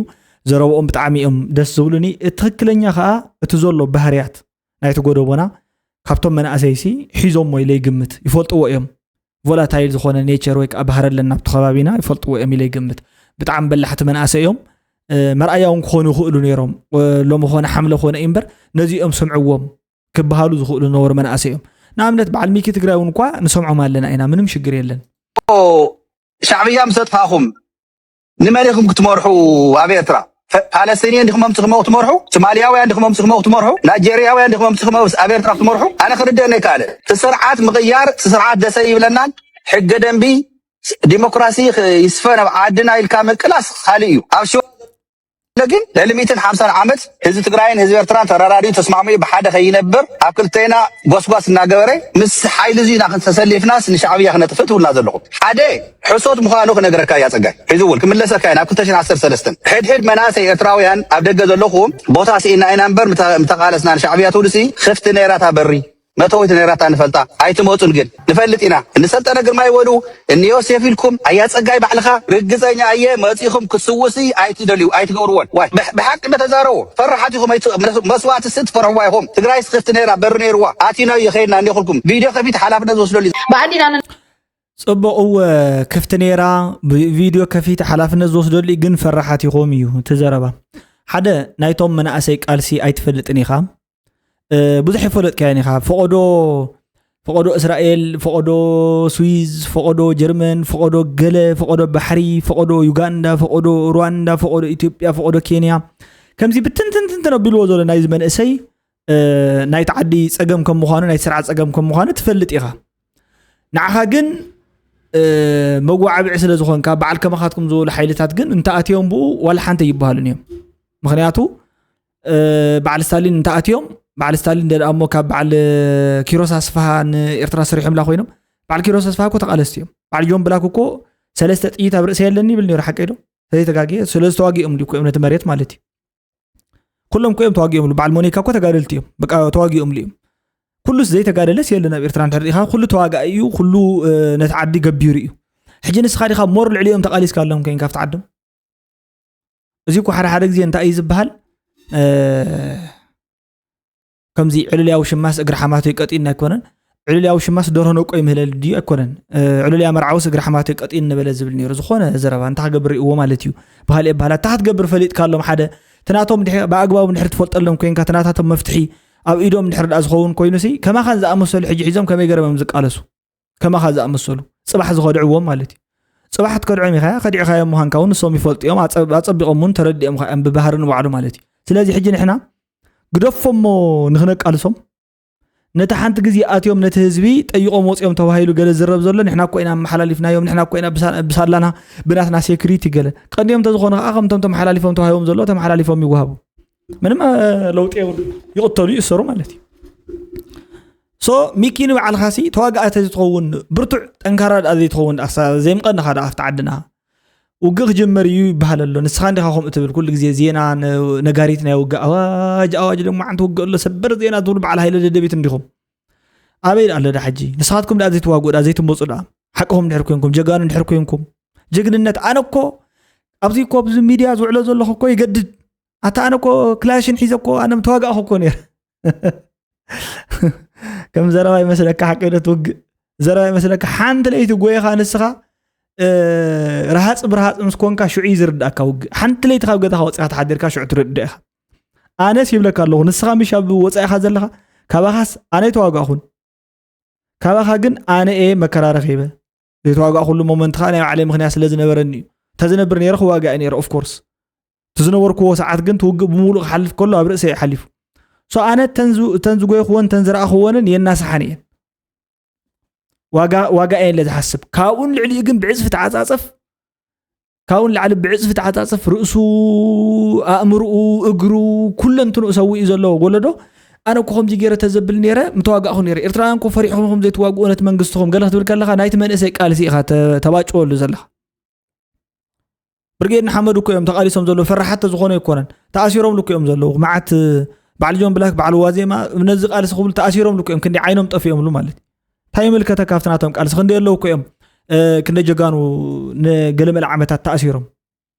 ዘረብኦም ብጣዕሚ እዮም ደስ ዝብሉኒ ትክክለኛ ከዓ እቲ ዘሎ ባህርያት ናይቲ ጎደቦና ካብቶም መናእሰይሲ ሒዞም ወይ ለይግምት ይፈልጥዎ እዮም ቮላታይል ዝኾነ ኔቸር ወይ ከዓ ባህር ኣለና ኣብቲ ከባቢና ይፈልጥዎ እዮም ለይግምት ብጣዕሚ በላሕቲ መናእሰይ እዮም መርኣያውን ክኾኑ ይኽእሉ ነይሮም ሎሚ ኾነ ሓምለ ኾነ እምበር ነዚኦም ሰምዕዎም ክበሃሉ ዝኽእሉ ነበሩ መናእሰይ እዮም ንኣብነት በዓል ሚኪ ትግራይ እውን እኳ ንሰምዖም ኣለና ኢና ምንም ሽግር የለን ሻዕብያ ምሰጥፋኹም ንመን ኢኹም ክትመርሑ ኣብ ኤርትራ ፓለስቲንያን ድኽመም ትመርሑ ሶማልያውያን ድኽመም ትመርሑ ናይጀርያውያን ድኽመም ኣብ ኤርትራ ክትመርሑ ኣነ ክርድአኒ ኣይከኣለ እቲ ስርዓት ምቕያር እቲ ስርዓት ደሰይ ይብለናን ሕገ ደንቢ ዲሞክራሲ ይስፈን ኣብ ዓድና ኢልካ ምቅላስ ካሊእ እዩ ኣብ لكن للميتين 50 عامت هزي تግራይን هزي ኤርትራን ተራራዲው ተስማሚኡ ብሓደ ከይነብር ኣብ ክልተና ጎስጓስ እናገበረ ምስ ሓይሊ ዚና ክንተሰሊፍናስ ንሻዕብያ ክነጥፍት ውልና ዘለኹ ሓደ ሕሶት ምዃኑ ክነግረካ ያጸጋይ ሒዙል ክምለሰካ ኢና 2013 ሕድሕድ መናሰይ ኤርትራውያን ኣብ ደገ ዘለኹም ቦታ ሲኢና ኢና እምበር ምተቃለስና ንሻዕብያ ትውልሲ ክፍቲ ነይራታ በሪ መተውት ነይራታ ንፈልጣ ኣይትመጹን ግን ንፈልጥ ኢና እንሰልጠነ ግርማ ይወሉ እንዮሴፍ ኢልኩም ኣያጸጋይ ባዕልኻ ርግፀኛ ኣየ መጺኹም ክስውሲ ኣይትደልዩ ኣይትገብርዎን ዋይ ብሓቂ ተዛረቡ ፈራሓቲኹም መስዋዕት ስት ፈርሕዋይኹም ትግራይ ክፍቲ ነይራ በሪ ነይርዋ ኣቲና ይኸይና እንዲኹልኩም ቪድዮ ከፊት ሓላፍነት ዝወስደሉ بعدين أنا ጽቡቕ ክፍቲ ነይራ ቪድዮ ከፊት ሓላፍነት ዝወስደሉ ግን ፈራሓቲኹም እዩ ተዘረባ ሓደ ናይቶም መናእሰይ ቃልሲ ኣይትፈልጥን ኢኻ ብዙሕ ይፈልጥ ከያን ኢኻ فقدو إسرائيل فقدو سويز فقدو جرمن فقدو غله فقدو بحري فقدو يوغندا فقدو رواندا فقدو إثيوبيا فقدو كينيا كمزي بتنتن تنبلو زول نايز من اسي ناي تعدي صقم كم مخانو ناي سرعه صقم كم مخانو تفلط إيخا نعها جن مغواعب عسل زخونكا بعل كما خاتكم زول حيلتات جن انت اتيوم بو ولا حنت يبهالنيم مخنياتو بعل ستالين انت اتيوم بعل ستالين دل امو كاب بعل كيروس اسفهان ارترا سريحم لا خوينم بعل كيروس اسفها كو تقالستيم بعل يوم بلاكو كو ثلاثه طيت ابرس يلني بلني راح حقيدو هي تغاغي ثلاثه تواغيهم ليكو امنه مريت مالتي كلهم كو تواغيهم بعل مونيكا كو تغادلتيم بقى تواغيهم ليم كله زي تغادلس يلنا بإرتران ترديها كله تواغا ايو كله نتعدي غبيري حجي نسخاري خا مور العليهم تقاليس كالهم كاين كاف تعدم ازيكو حدا حدا زي انت اي زبحال كمزي عللياو شماس اقر حماتو يقطينا يكونن عللياو شماس دورهنو قوي مهلل دي يكونن علليا مرعوس اقر حماتو يقطين نبل زبل نيرو زخونه زربا انت غبر يو مالتيو بحالي بحالا تحت غبر فليط كالهم حدا تناتهم باغباب نحر تفلطلهم كاين كتناتاتهم مفتحي اب ايدهم نحر ازخون كوينسي كما خان زامسل حجي حزم كما يغربم زقالسو كما خان زامسلو صباح زخدعوم مالتي صباح تكدعوم يخا خديع خا مهان كون سوم يفلطيوم اصبقهم من ترديهم خا ببحرن وعدو مالتي سلازي حجي نحنا قدفهم نخنق قالسهم نتا حنت غزي اتيوم نت حزبي طيقوم وصيوم توهيلو غل زرب زلو نحنا كوينا محلاليفنا يوم نحنا كوينا بسالنا بناتنا سيكوريتي غل قديم تزخون اخم تم محلاليفهم توهيهم زلو تم محلاليفهم يوهبوا منم لوط يقتلوا يسروا مالتي سو ميكينو على خاسي تواقعت تتخون برتع تنكر ادي تخون زي مقن خدا افت عدنا وقخ جمريو بحالله نسخان دخاهم اتبل كل غزي زينا نغاريتنا يوقع اواج لما انت وقع له سبر زينا دول على هيله دبيت انديهم ابيد الله دحجي نسخاتكم دازي تواغو دازي تموصدا حقهم نحركوينكم جغان نحركوينكم جغننت انكو ابزي كو بز ميديا زوعلو زلخو كو يجدد اتا انكو كلاشن حيزكو انا متواغا كو نير كم زراوي مسلك حقيده توق زراوي مسلك حانت ليت غويخا نسخا رهاص برهاص مسكونكا شعي زرداك حنت ليت خا غتا وصات حدركا شعو تردخ انا سيبلك الله نسخا مشاب وصايخا زلخا كباخاس انا يتواغاخون كباخا جن انا ايه مكرارخيبه يتواغا كل مومنت خاني علي مخنياس لزنبرني تزنبرني رخ واغاني اوف كورس تزنوركو ساعات جن توق بمولو حلف كله ابرسي حلف سو انا تنزو يخون تنزرا خونن يناس حنين واقع اين اللي تحسب كاون العلي يقن بعزفة عصاصف كاون العلي بعزفة عصاصف رأسو أمرو اقرو كل انتنو اسوي ازالو ولدو انا كوهم جيجيرة تزبل نيرة متواقعهم نيرة ارتران كو فريحهم زي تواقعونة منقصتهم قالها تبرك لها نايت من اسي قال سيخا تباجعوا اللي زلها برجيد نحمد وكيم تقاليسهم زلوا فرحت زخونه يكونن تأثيرهم لكم زلوا معت بعد جون بلاك بعد وازيما منزق قال سخول تأثيرهم لكم كندي عينهم طفيهم له مالتي تاي ملكته كافتناتهم قال سخندي له كيم كندي جغانو نقلم العامات تأثيرهم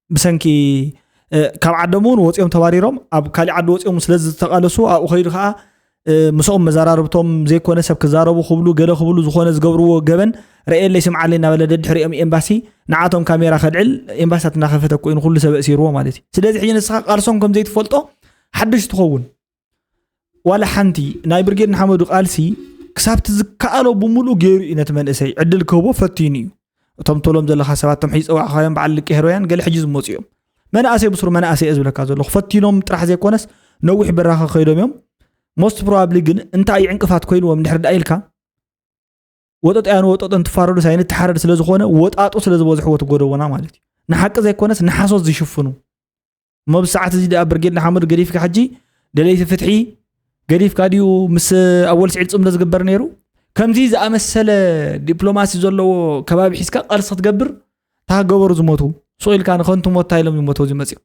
بسنكي كاب عدمون وصيهم تباريرهم اب كالي عد وصيهم سلاز تقالسو او خير خا مسوم مزارربتهم زي كونه سب كزاربو خبلو غله خبلو زخونه زغبرو غبن رأي اللي سمع علينا بلد دحريهم امباسي نعاتهم كاميرا خدعل امباسات ناخفته كوين كل سبق سيرو مالتي سلازي حين نسخ قارسون كم زي تفلطو حدش تخون ولا حنتي ناي برجيد محمد قالسي كسبت زكالو بمولو غير انت منسي عدل كوبو فتيني تم طولم زله حساباتهم حيص او خايم بعلق هرويان قال حجز موصيهم من اسي بصر من اسي ازبلك زلو فتينهم طرح زي كونس نوح براخه خيدوم يوم most probably ግን እንታይ ዕንቅፋት ኮይኑዎም ድሕር ዳይልካ ወጣጥ ያን ወጣጥ እንትፋረዱ ሳይነት ተሓረድ ስለዝኾነ ወጣጡ ስለዝበዝሕዎ ትጎደውና ማለት እዩ ንሓቂ ዘይኮነስ ንሓሶት ዝሽፍኑ መብሰዓት እዚ ዳ ብርጌድ ንሓመድ ገዲፍካ ሕጂ ደለይቲ ፍትሒ ገዲፍካ ዲዩ ምስ ኣወል ስዒድ ጽምደ ዝግበር ነይሩ ከምዚ ዝኣመሰለ ዲፕሎማሲ ዘለዎ ከባቢ ሒስካ ቃልስ ክትገብር ታገበሩ ዝሞቱ ሶኢልካ ንኸንቱ ሞት ኢሎም ዝሞቱ ዝመጽኡ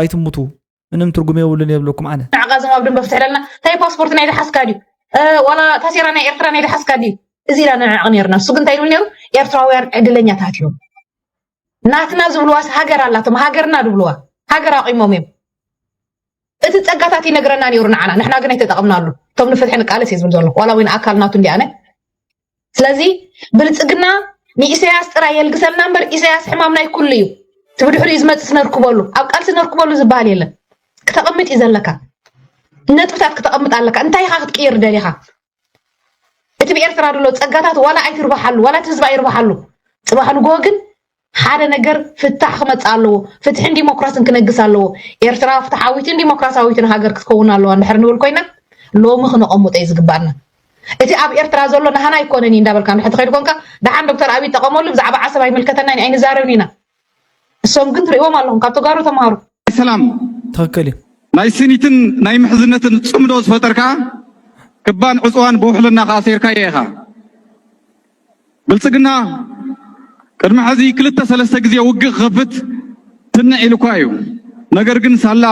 ኣይትሙቱ ምንም ትርጉም የውልን የብለኩም ኣነ عقازم أبدن بفتح لنا تاي باسبورت نايد حسكادي ولا تسيرنا إيرترا نايد حسكادي زيرا نعنيرنا سوق انتي نقول إيرتراويان عدلنيا تاتيهم ناتنا زبلواس هاجر الله تم هاجرنا دبلوا هاجر قيمهم اتتسقطاتي نغرنا نيورنا عنا نحنا غني تتقمنا له تم نفتحنا قالس يزبل زلو ولا وين اكلناتو اندي انا سلازي بلصقنا ني إسياس ترا يلغسلنا نمبر إسياس حمامنا يكليو تبدحري يزمت سنركبولو ابقال سنركبولو زبال يله كتقمت إذا نتفتات كتقمت على لك أنت يا خاطر كير دليها تبي إرترا دلو تسقطات ولا أي تربح له ولا تزبع يربح له صباح نجوجل حدا نجر فتح خمس على فتح ديمقراطي كنجس على إرترا فتح عويتين ديمقراطيين هاجر كون على نحن نقول كوينا لو مخنا أمو تيز جبنا إتي أبي إرترا زلنا نحنا يكونين دابل كان حتى خير كونك ده عند دكتور أبي تقامل بزعب عصب هاي ملكتنا عين زارونينا السوم كنت ريوم اللهم كاتو قارو تمارو سلام تفكلي ناي سنيتن ناي محزنتن صمدوز فتركا كبان عصوان بوحلنا خاسيركا يخا بلصقنا قدم حزي كلتا ثلاثه غزي وق خفت تنعي لكايو ነገር ግን ሳላ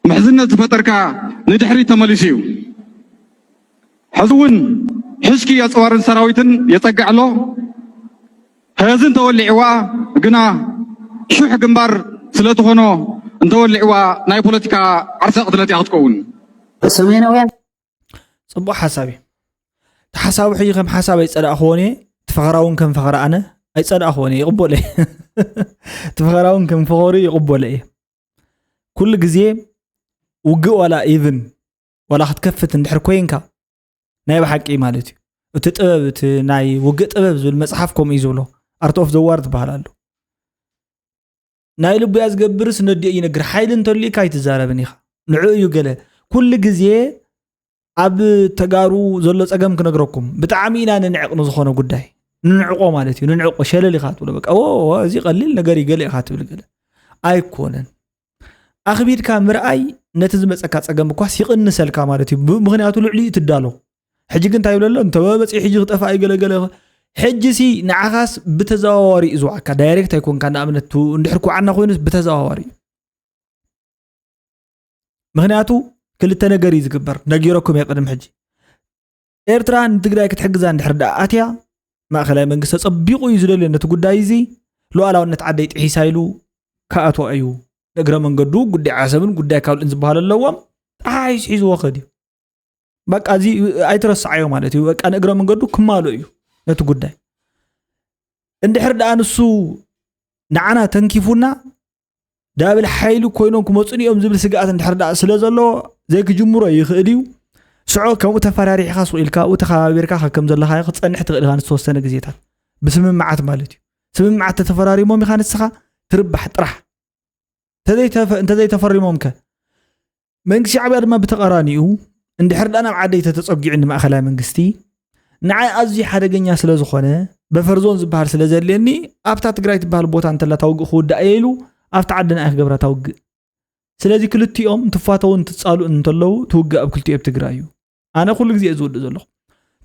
محزنت فتركا ندحري تملسيو حزون حسكي يصوارن سراويتن يطقعلو هزن تولعوا غنا شح جنبار سلتهونو انتولعوا ناي بوليتيكا عرسق دلت ياخذكون سميناويان صبح حسابي تحسابو حي كم حسابي يصدق اخوني تفخراون كم فخر انا اي صدق اخوني يقبل تفخراون كم فخوري يقبل كل غزي وق ولا ايفن ولا خدكفت اندحر كوينكا ناي بحقي مالتي وتطببت ناي وق طبب زل مصحفكم يزولو ارت اوف ذا وورد بحالالو ناي لب يازغبرس ندي ينغر حيل انتلي كاي تزاربنيخ نعيو غله كل غزي اب تغارو زلو صقم كنغركم بتعامينا ننعقنو زخونه غداي ننعقو مالتي ننعقو شللي خاطو بقى او ازي قليل ነገር ይገለ خاطو بالغله አይኮነን اخبيرካ ምርአይ ነቲ ዝመፀካ ፀገም እኳ ሲቅንሰልካ ማለት እዩ ምክንያቱ ልዕሊ ትዳሎ ሕጂ ግን ታይብለሎ እንተ በፂ ሕጂ ክጠፋ ይገለገለ ሕጂ ሲ ንዓኻስ ብተዛዋዋሪ እዝዋዕካ ዳይሬክት ኣይኮንካ ንኣብነቱ እንድሕር ኩዓና ኮይኑስ በተዛዋዋሪ ምክንያቱ ክልተ ነገር ይዝግበር ነጊረኩም ይቀድም ሕጂ ኤርትራ ንትግራይ ክትሕግዛ እንድሕር ዳኣትያ ማእኸላይ መንግስቲ ተጸቢቁ ይዝደል ነቲ ጉዳይ እዚ ሉዓላውነት ዓደይ ጥሒሳ ኢሉ ካኣቶ እዩ እግረ መንገዱ ጉዳይ ዓሰብን ጉዳይ ካብልን ዝበሃል ኣለዎም ጣይስ ሒዙ ወኸዲ በቃ እዚ ኣይትረሳዓዮ ማለት እዩ በቃ እግረ መንገዱ ክማሉ እዩ ነቲ ጉዳይ እንድሕር ዳኣንሱ ንዓና ተንኪፉና ዳብል ሓይሉ ኮይኖም ክመፁን እዮም ዝብል ስጋኣት እንድሕር ዳኣ ስለ ዘሎ ዘይክጅምሮ ይኽእል እዩ ስዑ ከምኡ ተፈራሪሕካ ስኢልካ ወተኻቢርካ ከም ዘለኻ ክጸንሕ ትኽእል ኢኻ ንተወሰነ ግዜታት ብስምምዓት ማለት እዩ ስምምዓት ተፈራሪሞም ኢኻ ንስኻ ትርባሕ ጥራሕ انت زي تفرمهم ك منكش عباد ما بتقرانيو اندحر انا عدي تتصقع عند ماخلاي منغستي نعي ازي حدغنيا سلازخونه بفرزون زبار سلازلني ابتا تግራይ تبال بوتا انت لا توق خود ايلو ابتا عدنا اخ غبره توق سلازي كلتيوم تفاتون تصالو انتلو توق اب كلتي اب تግራዩ انا كل غزي ازود زلخ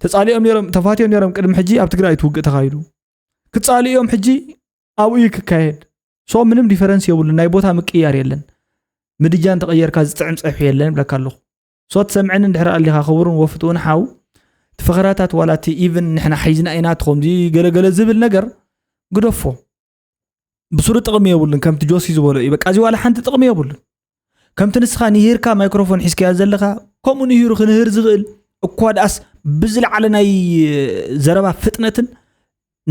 تصاليهم نيرم تفاتيهم نيرم قدم حجي اب تግራይ توق تخايلو كتصاليهم حجي او يك كايد ሶ ምንም ዲፈረንስ የብሉን ናይ ቦታ ምቅያር የለን ምድጃን ተቀየርካ ዝጥዕም ፀብሒ የለን ብለካ ኣለኹ ሶ ትሰምዕን እንድሕር ኣሊኻ ክቡርን ወፍጡን ሓው ተፈኸራታት ዋላቲ ኢቭን ንሕና ሓይዝና ኢናትኩም ዚ ገለገለ ዝብል ነገር ግደፎ ብሱሩ ጥቕሚ የብሉን ከምቲ ጆሲ ዝበሎ እዩ በቃ እዚ ዋላ ሓንቲ ጥቕሚ የብሉን ከምቲ ንስኻ ንሂርካ ማይክሮፎን ሒዝካያ ዘለኻ ከምኡ ንሂሩ ክንህር ዝኽእል እኳ ዳስ ብዝለዓለ ናይ ዘረባ ፍጥነትን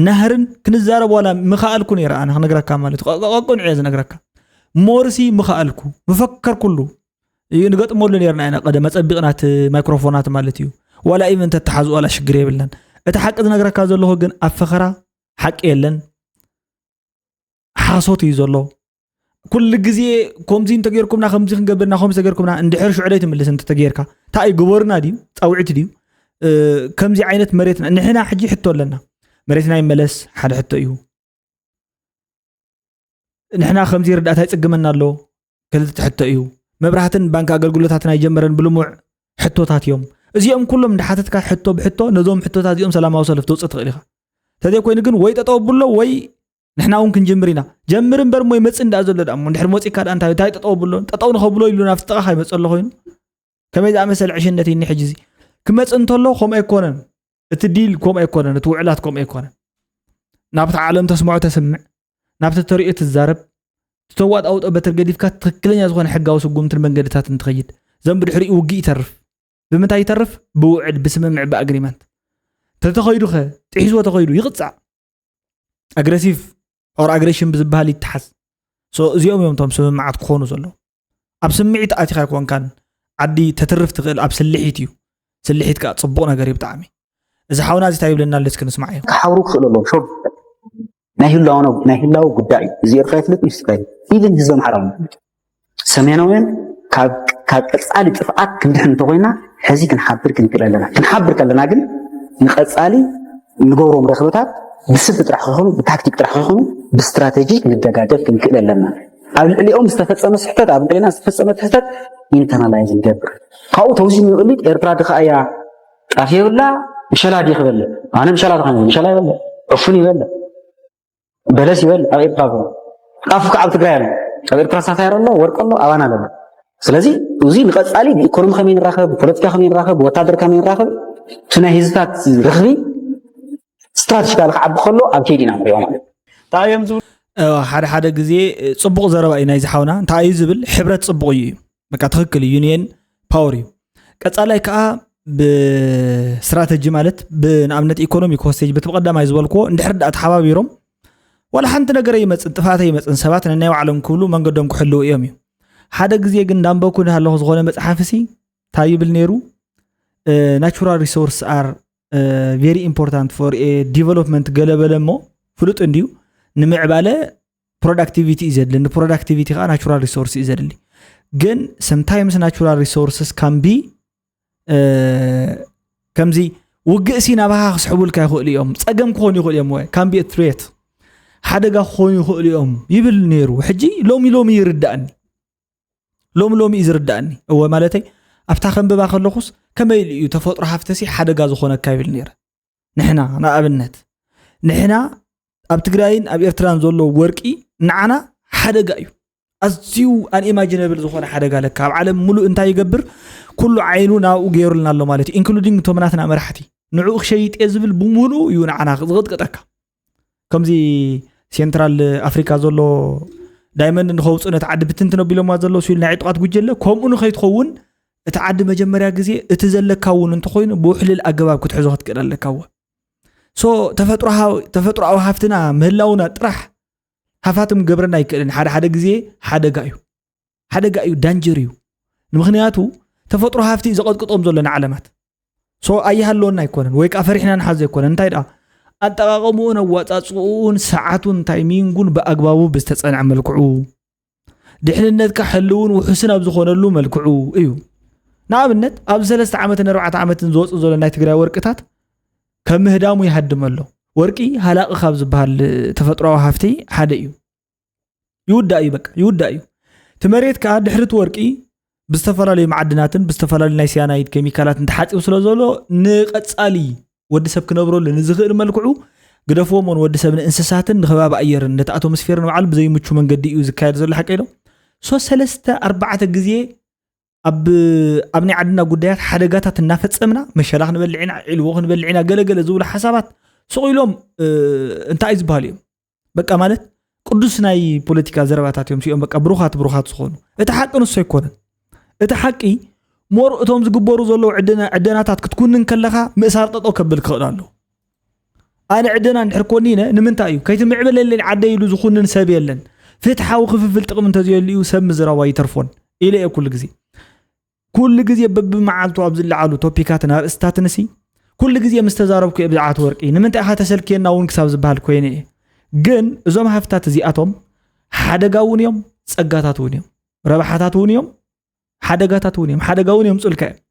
نهرن كنزارب ولا مخالكو نيرا أنا خنقرأك مالت قاقون عايز نقرأك مورسي مخالكو مفكر كله ينقط مولن يرنا أنا قد ما تطبقنات ميكروفونات مالتيو ولا إيفن تتحاز ولا شقري بلن أتحقق نقرأك هذا الله جن أفخرة حق إلن حاسوتي زلوا كل جزء كمزين تغيركم نا خمسين قبلنا خمسة تغيركم نا اندحر شو عليتم اللي سنت تغيرك تاي جبرنا دي أو عتدي كمزي عينة مريتنا نحنا حجي حتى لنا مريتنا يملس حد حتى يو نحنا خمسي ردات هاي تقمنا له كلت حتى يو مبرهتن بانك أقلقلتاتنا يجمرن بلومع حتى تات يوم زيهم كلهم دحاتك حتى بحتى نظام حتى تات يوم سلام أوصل في توصل تغليها تدي كوين يقول ويت أطول له وي نحنا ممكن جمرنا جمرن برمو يمس عند أزل الأم ونحر موت إكاد أنت هاي تطول له تطول خبله يلون أفتقه هاي مسألة الله هين كم إذا مثل 20 نتين نحجزي كم أنت الله خم يكونن التديل كم يكونن توعلات كم يكونن نابت عالم تسمع تسمع نابت طريقة الزارب تتواد أو بترجدي فكات تكلني أزغن حاجة وسقوم ترمنجدتات تنتخيد زنب الحريق وجي يترف بمتى يترف بوعد بسمع بأجريمنت تتخيلوا خا تعيشوا تخيلوا يقطع أجريسيف أو أجريشن بزبها لي تحس سو زيوم يوم تام سمع معك خونو زلوا أبسمعي تأتي خاك وان كان عدي تترف تغل أبسلحيتيو سلحيت كأتصبونا قريب طعمي إذا حاولنا زي تعيب لنا اللي سكن نسمعيه حاولوا خلوا الله شوف ناهي الله قدائي زير خايف لك يستقيل إذن هزم حرام سمعنا وين كالقصالي تفعات كندحن تغينا حزي كنحبر كنكلنا قل نقصالي نقورو مرخبتات بسبت راح يخونوا بتاكتيك راح يخونوا باستراتيجي ندقاجر كنكلنا اليوم استفدنا صحتات عبدنا استفدنا صحتات انترنالايز نقبر هاو توزيع يقول لك إيرترا دخايا عافية ولا مشلا دي خبل أنا مشلا دخاني مشلا ولا عفوني ولا بلاش ولا أغير قابل قافك عبد الجلال أغير كراسة الله ورك الله أوانا لنا سلازي وزين قد علي إيكونوم خمين راخب بوليتيكا خمين راخب وتادر خمين راخب سنة هزات رخبي استراتيجي قال عبد خلو أكيدنا اليوم تايم زو حدا جزء صبغ زربا إناي زحونا تايزبل حبرة صبغي بقى تخكل يونين باوري قد علي كا باستراتيجي مالت بنعملت إيكونومي كوستيج بتقدم يزبلكو ندحر أتحابيرهم ولا حنت نجري يمس انتفاعي يمس انسباتنا نيو علم كله من قدام كحلو يومي حدا جزء جندام بكون هالله صغير مس حافسي تايب النيرو natural resource are very important for a development قلب مو فلوت انديو نمعباله productivity إزد لأن productivity غا natural resource إزد لي جن sometimes natural resources can be كمزي وقسينا بها سحبول كاخو اليوم صقم كون يقول يوم can be a threat حدا خون يقول اليوم يبل نيرو حجي لومي يردأني يزردأني هو مالتي أفتخم بباخر لخص كما يتفطر حفتسي حدا زخونه كايبل نير نحنا نابنت نحنا أبتقراين أب إرتران زولو ورقي نعنا حدا قايو أزيو أن إيماجينابل زخونه حدا قالك عالم ملو انتا يقبر كل عينونا وغيرو لنا اللو مالتي including تومناتنا مرحتي نعوق شيء يزبل بمولو يونعنا غضغط قطعك كمزي سنترال أفريكا زولو دايما نخوص نتعد بتنتنو بيلو ما زولو سويلنا عطقات قجلة كوم انو خيتخون اتعد مجمريا غزي اتزلكاون انت خوين بوحلل اغباب كتحزوخت كدلكاو سو تفطروا هافتنا مهلاونا طرح هافاتم غبرنا يكدن حدا غزي حدا غايو دانجريو نمخنياتو تفطروا هافتي زقطقطوم زلنا علامات سو ايهالونا يكونن ويك افرحنا نحاز يكونن انتايدا أتقاقمون واتاصون ساعاتون تايمينغون بأقبابو بستتصنع ملكعو دحننت كحلون وحسنا بزخونلو ملكعو ايو نابنت أب 3 عامات 4 عامات زوص زولنا تግራይ ወርቅታት ከምህዳሙ ይሃድመሎ ወርቂ ሃላቕ ካብ ዝበሃል ተፈጥሮአዊ ሃፍቲ ሓደ እዩ ይውዳዩ ትመሬት ከ ድሕሪት ወርቂ ብዝተፈላለዩ ማዕድናትን ብዝተፈላለዩ ናይ ሲያናይድ ኬሚካላትን ተሓፂቡ ስለዘሎ ንቀጻሊ ወዲ ሰብ ክነብረሉ ንዝኽእል መልክዑ ግደፎም ወዲ ሰብን እንስሳትን ንኸባቢ ኣየርን ነቲ ኣቶሞስፌር ንባዕሉ ብዘይምቹ መንገዲ እዩ ዝካየድ ዘሎ ሓቂ ኢሎም 3-4 ግዜ ኣብ ናይ ዓድና ጉዳያት ሓደጋታት እናፈጸምና መሸላኽ ንበልዕና ዒልዎ ክንበልዕና ገለገለ ዝብሉ ሓሳባት ስቑኢሎም እንታይ ዝበሃል እዮም በቃ ማለት ቅዱስ ናይ ፖለቲካ ዘረባታት እዮም ሲኦም በቃ ብሩኻት ዝኾኑ እቲ ሓቂ ንሱ ኣይኮነን እቲ ሓቂ ሞር እቶም ዝግበሩ ዘለዉ ዕደናታት ክትኩንን ከለኻ ምእሳር ጠጦ ከብል ክኽእል ኣለዎ ኣነ ዕደና እንድሕር ኮኒነ ንምንታይ እዩ ከይትምዕብለለኒ ዓደ ኢሉ ዝኹንን ሰብ የለን ፍትሓዊ ክፍፍል ጥቕሚ እንተዘይህልዩ ሰብ ምዝራባ ይተርፎን ኢለ እየ ኩሉ ግዜ በብመዓልቱ ኣብ ዝለዓሉ ቶፒካትን ኣርእስታትን እሲ ኩሉ ግዜ ምስ ተዛረብኩ እየ ብዛዕባ ወርቂ ንምንታይ ኢኻ ተሰልኪየና እውን ክሳብ ዝበሃል ኮይነ እየ ግን እዞም ሃፍታት እዚኣቶም ሓደጋ እውን እዮም ፀጋታት እውን እዮም ረብሓታት እውን እዮም ሓደጋታት እውን እዮም ሓደጋ እውን እዮም ፅልካ እዮም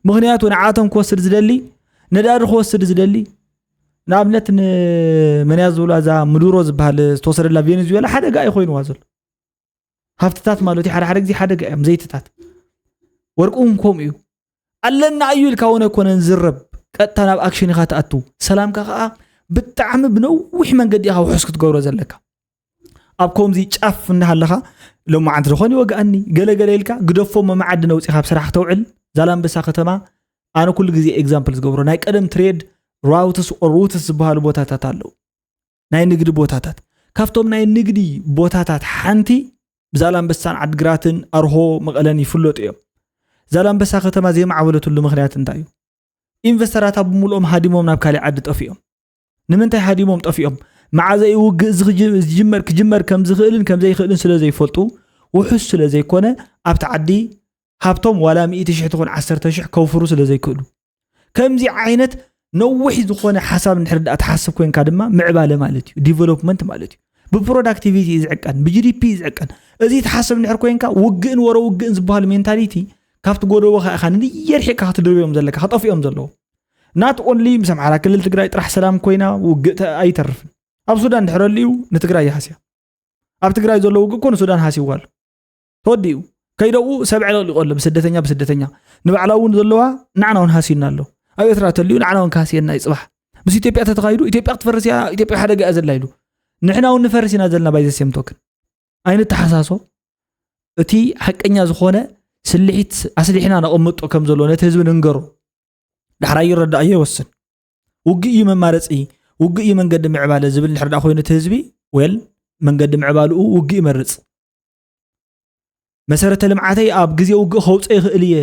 ምክንያቱ ንዓቶም ክወስድ ዝደሊ ነዳዲ ክወስድ ዝደሊ ንኣብነት ንመንያ ዝብሉ እዛ ምዱሮ ዝበሃል ዝተወሰደላ ቬኔዙዌላ ሓደጋ ኣይኮይኑዋ ዘሎ ሃፍትታት ማለት እዩ ሓደ ግዜ ሓደጋ እዮም ዘይትታት ወርቁን ከምኡ እዩ ኣለና እዩ ኢልካ እውን ኣይኮነን ዝረብ ቀጥታ ናብ ኣክሽን ኢኻ ትኣቱ ሰላምካ ከዓ ብጣዕሚ ብነዊሕ መንገዲ ኢኻ ውሑስ ክትገብሮ ዘለካ ኣብ ከምዚ ጫፍ እናሃለኻ ሎማዓንቲ ዝኾነ ይወግኣኒ ገለገለ ኢልካ ግደፎም መዓዲ ነውፂኻ ብስራሕ ክትውዕል ዛላምበሳ ከተማ ኣነ ኩሉ ግዜ ኤግዛምፕል ዝገብሮ ናይ ቀደም ትሬድ ሩትስ ዝበሃሉ ቦታታት ኣለዉ ናይ ንግዲ ቦታታት ካብቶም ናይ ንግዲ ቦታታት ሓንቲ ብዛላምበሳን ዓድግራትን ኣርሆ መቐለን ይፍለጡ እዮም ዛላምበሳ ከተማ ዘይማዕበለትሉ ምክንያት እንታይ እዩ ኢንቨስተራት ኣብ ሙሉኦም ሃዲሞም ናብ ካሊእ ዓዲ ጠፊኦም ንምንታይ ሃዲሞም ጠፊኦም መዓዘይ ውግእ ክጅመር ከም ዝኽእልን ከም ዘይኽእልን ስለ ዘይፈልጡ ውሑስ ስለ ዘይኮነ ኣብቲ ዓዲ ሃብቶም ዋላ 100,000 ትኾን 10,000 ከውፍሩ ስለ ዘይክእሉ ከምዚ ዓይነት ነዊሕ ዝኾነ ሓሳብ እንድሕር ዳኣ ተሓስብ ኮይንካ ድማ ምዕባለ ማለት እዩ ዲቨሎፕመንት ማለት እዩ ብፕሮዳክቲቪቲ ዝዕቀን ብጂዲፒ ዝዕቀን እዚ ተሓስብ እንድሕር ኮይንካ ውግእን ወረ ውግእን ዝበሃል ሜንታሊቲ ካብቲ ጎደቦ ኸ ንየርሒካ ክትድርብዮም ዘለካ ከጠፊኦም ዘለዉ ናት ኦንሊ ምስ ኣምሓራ ክልል ትግራይ ጥራሕ ሰላም ኮይና ውግእ ኣይተርፍን ኣብ ሱዳን ድሕረልዩ ንትግራይ ይሃስያ ኣብ ትግራይ ዘሎ ውግእ ኮነ ሱዳን ሃሲዋል ተወዲኡ ከይደኡ ሰብዕ ለቕሊቆሎ ብስደተኛ ንባዕላውን ዘለዋ ንዓናውን ሃሲና ኣሎ ኣብ ኤርትራ ተልዩ ንዓናውን ካሃስየና ይፅባሕ ምስ ኢትዮጵያ ተተኻይዱ ኢትዮጵያ ክትፈርስ ኢትዮጵያ ሓደጋ እያ ዘላ ኢሉ ንሕና እውን ንፈርስ ኢና ዘለና ባይዘስየም ቶክን ዓይነት ተሓሳሶ እቲ ሓቀኛ ዝኾነ ስልሒት ኣስሊሕና ነቐምጦ ከም ዘሎ ነቲ ህዝቢ ንንገሮ ድሕራ ይረዳእ ይወስን ውግእ እዩ መማረፂ ውግእ እዩ መንገዲ ምዕባለ ዝብል ድሕር ዳኣ ኮይኑ እቲ ህዝቢ ወል መንገዲ ምዕባልኡ ውግእ ይመርፅ መሰረተ ልምዓተይ ኣብ ግዜ ውግእ ከውፅእ ይኽእል እየ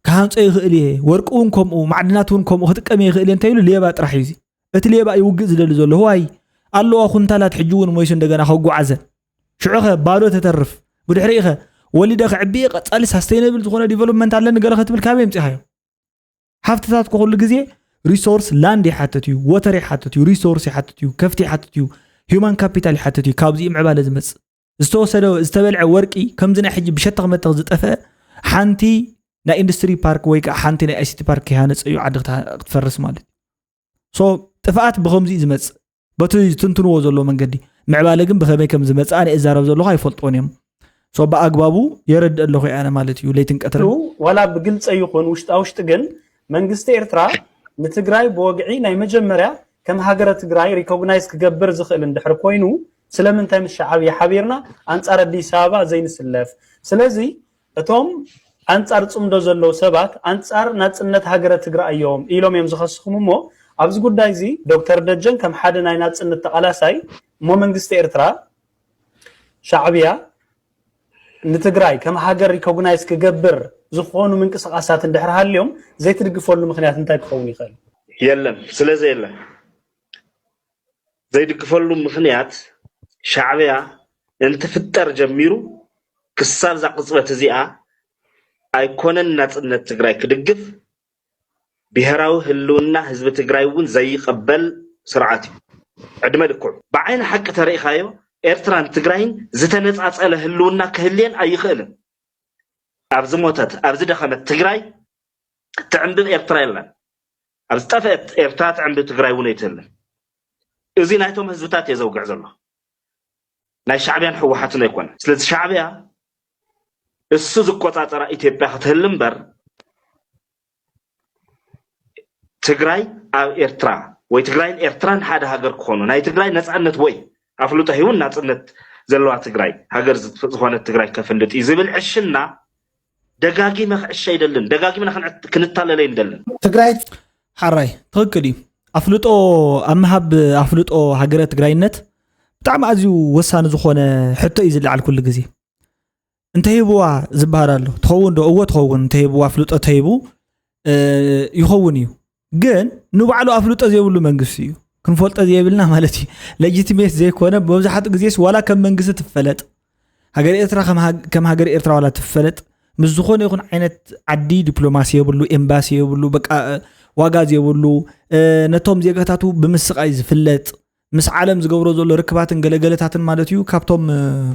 ካሃንፆ ይኽእል እየ ወርቂ እውን ከምኡ ማዕድናት እውን ከምኡ ክጥቀም ይኽእል እየ እንተይሉ ሌባ ጥራሕ እዩ እቲ ሌባ እዩ ውግእ ዝደሊ ዘሎ ህዋይ ኣለዋ ኩንታላት ሕጂ እውን ሞይሱ እንደገና ከጓዓዘን ሽዑኸ ባዶ ተተርፍ ብድሕሪኢኸ ወሊደ ክዕቢ ቀፃሊ ሳስተይነብል ዝኾነ ዲቨሎፕመንት ኣለኒ ገለ ክትብል ካበይ ምፅኢኻዮ ሃፍትታት ኩሉ ግዜ ሪሶርስ ላንድ ይሓትት እዩ ወተር ይሓትት እዩ ሪሶርስ ይሓትት እዩ ከፍቲ ይሓትት እዩ ሂውማን ካፒታል ይሓትት እዩ ካብዚ ምዕባለ ዝመፅእ ዝተወሰደ ዝተበልዐ ወርቂ ከምዚ ናይ ሕጂ ብሸተኽ መተኽ ዝጠፍአ ሓንቲ ናይ ኢንዱስትሪ ፓርክ ወይ ከዓ ሓንቲ ናይ ኣይሲቲ ፓርክ ይሃነፅ እዩ ዓዲ ክትፈርስ ማለት ሶ ጥፍኣት ብከምዚ ዝመፅእ በቲ ትንትንዎ ዘሎ መንገዲ ምዕባለ ግን ብኸመይ ከም ዝመፅእ ኣነ እዛረብ ዘለኹ ኣይፈልጦን እዮም ሶ በኣግባቡ የረድእ ኣለኹ ኣነ ማለት እዩ ለይትን ቀትርን ዋላ ብግልፂ ይኹን ውሽጣ ግን መንግስቲ ኤርትራ ንትግራይ ብወግዒ ናይ መጀመርያ ከም ሃገረ ትግራይ ሪኮግናይዝ ክገብር ዝኽእል እንድሕር ኮይኑ ስለምንታይ ምስ ሻዕብያ ሓቢርና ኣንጻር ኣዲስ ኣበባ ዘይንስለፍ ስለዚ እቶም ኣንጻር ጽምዶ ዘለው ሰባት ኣንጻር ናጽነት ሃገረ ትግራይ እዮም ኢሎም እዮም ዝኸስኹም እሞ ኣብዚ ጉዳይ እዚ ዶክተር ደጀን ከም ሓደ ናይ ናጽነት ተቃላሳይ እሞ መንግስቲ ኤርትራ ሻዕብያ ንትግራይ ከም ሃገር ሪኮግናይዝ ክገብር ዝኾኑ ምንቅስቃሳት እንድሕር ሃልዮም ዘይትድግፈሉ ምክንያት እንታይ ክኸውን ይኽእል የለን ስለዚ የለን ዘይድግፈሉ ምክንያት ሻዕብያ እንትፍጠር ጀሚሩ ክሳብ ዛ ቅጽበት እዚኣ ኣይኮነን ናጽነት ትግራይ ክድግፍ ብሄራዊ ህልውና ህዝቢ ትግራይ እውን ዘይቀበል ስርዓት እዩ ዕድመ ድኩዕ ብዓይኒ ሓቂ ተሪኢኻዮ ኤርትራን ትግራይን ዝተነጻጸለ ህልውና ክህልየን ኣይኽእልን ኣብዚ ሞተት ኣብዚ ደኸመት ትግራይ ትዕንብብ ኤርትራ የለን ኣብዚ ጠፍአት ኤርትራ ትዕንብብ ትግራይ እውን ኣይትህልን እዚ ናይቶም ህዝብታት እየ ዘውግዕ ዘሎ ናይ ሻዕብያን ሕወሓትን ኣይኮነ ስለዚ ሻዕብያ እሱ ዝቆፃፀራ ኢትዮጵያ ክትህል እምበር ትግራይ ኣብ ኤርትራ ወይ ትግራይን ኤርትራን ሓደ ሃገር ክኾኑ ናይ ትግራይ ነፃነት ወይ ኣፍልጦ ሂውን ናጽነት ዘለዋ ትግራይ ሃገር ዝኾነ ትግራይ ከፍልጥ ይዝብል ዕሽና ደጋጊመ ክዕሽ አይደለን ደጋጊመና ክንታለለ አይደለን ትግራይ ሓራይ ትክክል እዩ ኣፍልጦ ኣምሃብ ኣፍልጦ ሃገረ ትግራይነት ብጣዕሚ ኣዝዩ ወሳኒ ዝኾነ ሕቶ እዩ ዝለዓል ኩሉ ግዜ እንተሂብዋ ዝበሃል ኣሎ ትኸውን ዶ እወ ትኸውን እንተሂብዋ ኣፍልጦ ተሂቡ ይኸውን እዩ ግን ንባዕሉ ኣፍልጦ ዘይብሉ መንግስቲ እዩ ክንፈልጦ ዘይብልና ማለት እዩ ሌጂቲሜት ዘይኮነ በብዛሓት ግዜስ ዋላ ከም መንግስቲ ትፈለጥ ሃገር ኤርትራ ከም ሃገር ኤርትራ ዋላ ትፈለጥ ምስ ዝኾነ ይኹን ዓይነት ዓዲ ዲፕሎማሲ የብሉ ኤምባሲ የብሉ በቃ ዋጋ ዘይብሉ ነቶም ዜጋታቱ ብምስቃይ ዝፍለጥ ምስ ዓለም ዝገብሮ ዘሎ ርክባትን ገለገለታትን ማለት እዩ ካብቶም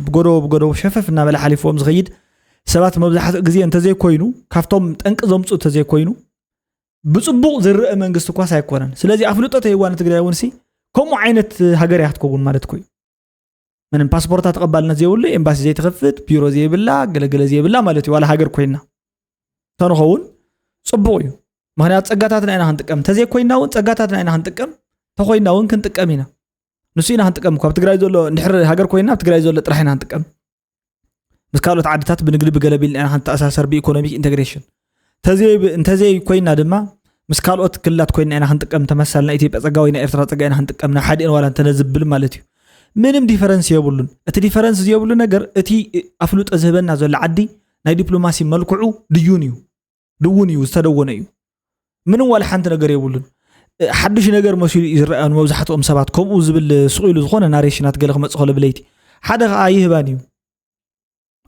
ብጎዶ ሸፈፍ እናበለ ሓሊፎም ዝኸይድ ሰባት መብዛሕትኡ ግዜ እንተዘይ ኮይኑ ካብቶም ጠንቂ ዘምፁ እንተዘይ ኮይኑ ብጽቡቕ ዝርአ መንግስቲ ኳስ ኣይኮነን ስለዚ ኣፍልጦ ተይዋን ትግራይ ወንሲ ከምኡ ዓይነት ሃገር እያ ክትከውን ማለት ኮይኑ ምንም ፓስፖርታት ተቀባልነት ዘይብሉ ኤምባሲ ዘይትኸፍት ቢሮ ዘይብላ ገለገለ ዘይብላ ማለት እዩ ዋላ ሃገር ኮይና ተንኸውን ጽቡቕ እዩ ምክንያት ጸጋታትና ኢና ክንጥቀም ተዘይ ኮይናውን ጸጋታትና ኢና ክንጥቀም ተኮይናውን ክንጥቀም ኢና ንሱ ኢና ክንጥቀም ካብ ትግራይ ዘሎ ንድሕር ሃገር ኮይና ትግራይ ዘሎ ጥራሕ ኢና ክንጥቀም ምስ ካልኦት ዓድታት ብንግዲ ብገለቢል ኢና ክንተኣሳሰር ብኢኮኖሚክ ኢንተግሬሽን እንተዘይ ኮይና ድማ ምስ ካልኦት ክልላት ኮይና ኢና ክንጥቀም ተመሳልና ኢትዮጵያ ጸጋ ወይና ኤርትራ ጸጋ ኢና ክንጥቀም ና ሓደ ዋላ እንተነዝብል ማለት እዩ ምንም ዲፈረንስ የብሉን እቲ ዲፈረንስ የብሉ ነገር እቲ ኣፍልጦ ዝህበና ዘሎ ዓዲ ናይ ዲፕሎማሲ መልክዑ ድውን እዩ ዝተደወነ እዩ ምንም ዋላ ሓንቲ ነገር የብሉን ሓድሽ ነገር መሲሉ ይዝረአን መብዛሕትኦም ሰባት ከምኡ ዝብል ስቑኢሉ ዝኾነ ናሬሽናት ገለ ክመጽእ ከሎ ብለይቲ ሓደ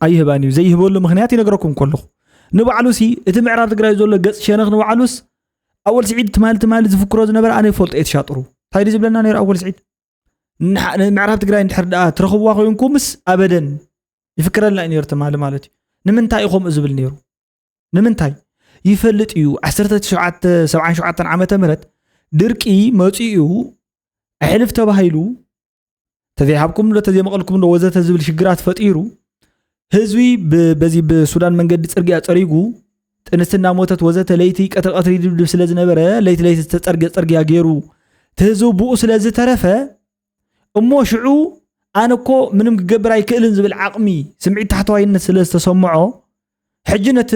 ኣይህባን እዩ ዘይህበሉ ምክንያት ይነግረኩም ከለኹ ንባዕሉ ሲ እቲ ምዕራብ ትግራይ ዘሎ ገጽ ሸነኽ ንባዕሉስ ኣወል ስዒድ ትማል ዝፍክሮ ዝነበረ ኣነ ይፈልጦ እየትሻጥሩ ታይዲ ዝብለና ነይሩ ኣወል ስዒድ ምዕራብ ትግራይ እንድሕር ደኣ ትረኽብዋ ኮይንኩምስ ኣበደን ይፍክረልና ነይሩ ትማል ማለት እዩ ንምንታይ ኢኹም ዝብል ነይሩ ንምንታይ ይፈልጥ እዩ 1977 ዓመተ ምህረት ድርቂ መጽኡ ኣሕልፍ ተባሂሉ ተዘይሃብኩም ሎ ተዘይመቐልኩም ሎ ወዘተ ዝብል ሽግራት ፈጢሩ ህዝቢ በዚ በሱዳን መንገዲ ጽርግያ ጸሪጉ ጥንስትና ሞተት ወዘተ ለይቲ ቀትሪ ድብድብ ስለ ዝነበረ ለይቲ ተጸርግያ ገይሩ ተህዝቡ ብኡ ስለ ዝተረፈ እሞ ሽዑ ኣነኮ ምንም ክገብር ኣይክእልን ዝብል ዓቕሚ ስምዒት ታሕተዋይነት ስለ ዝተሰምዖ ሕጅነት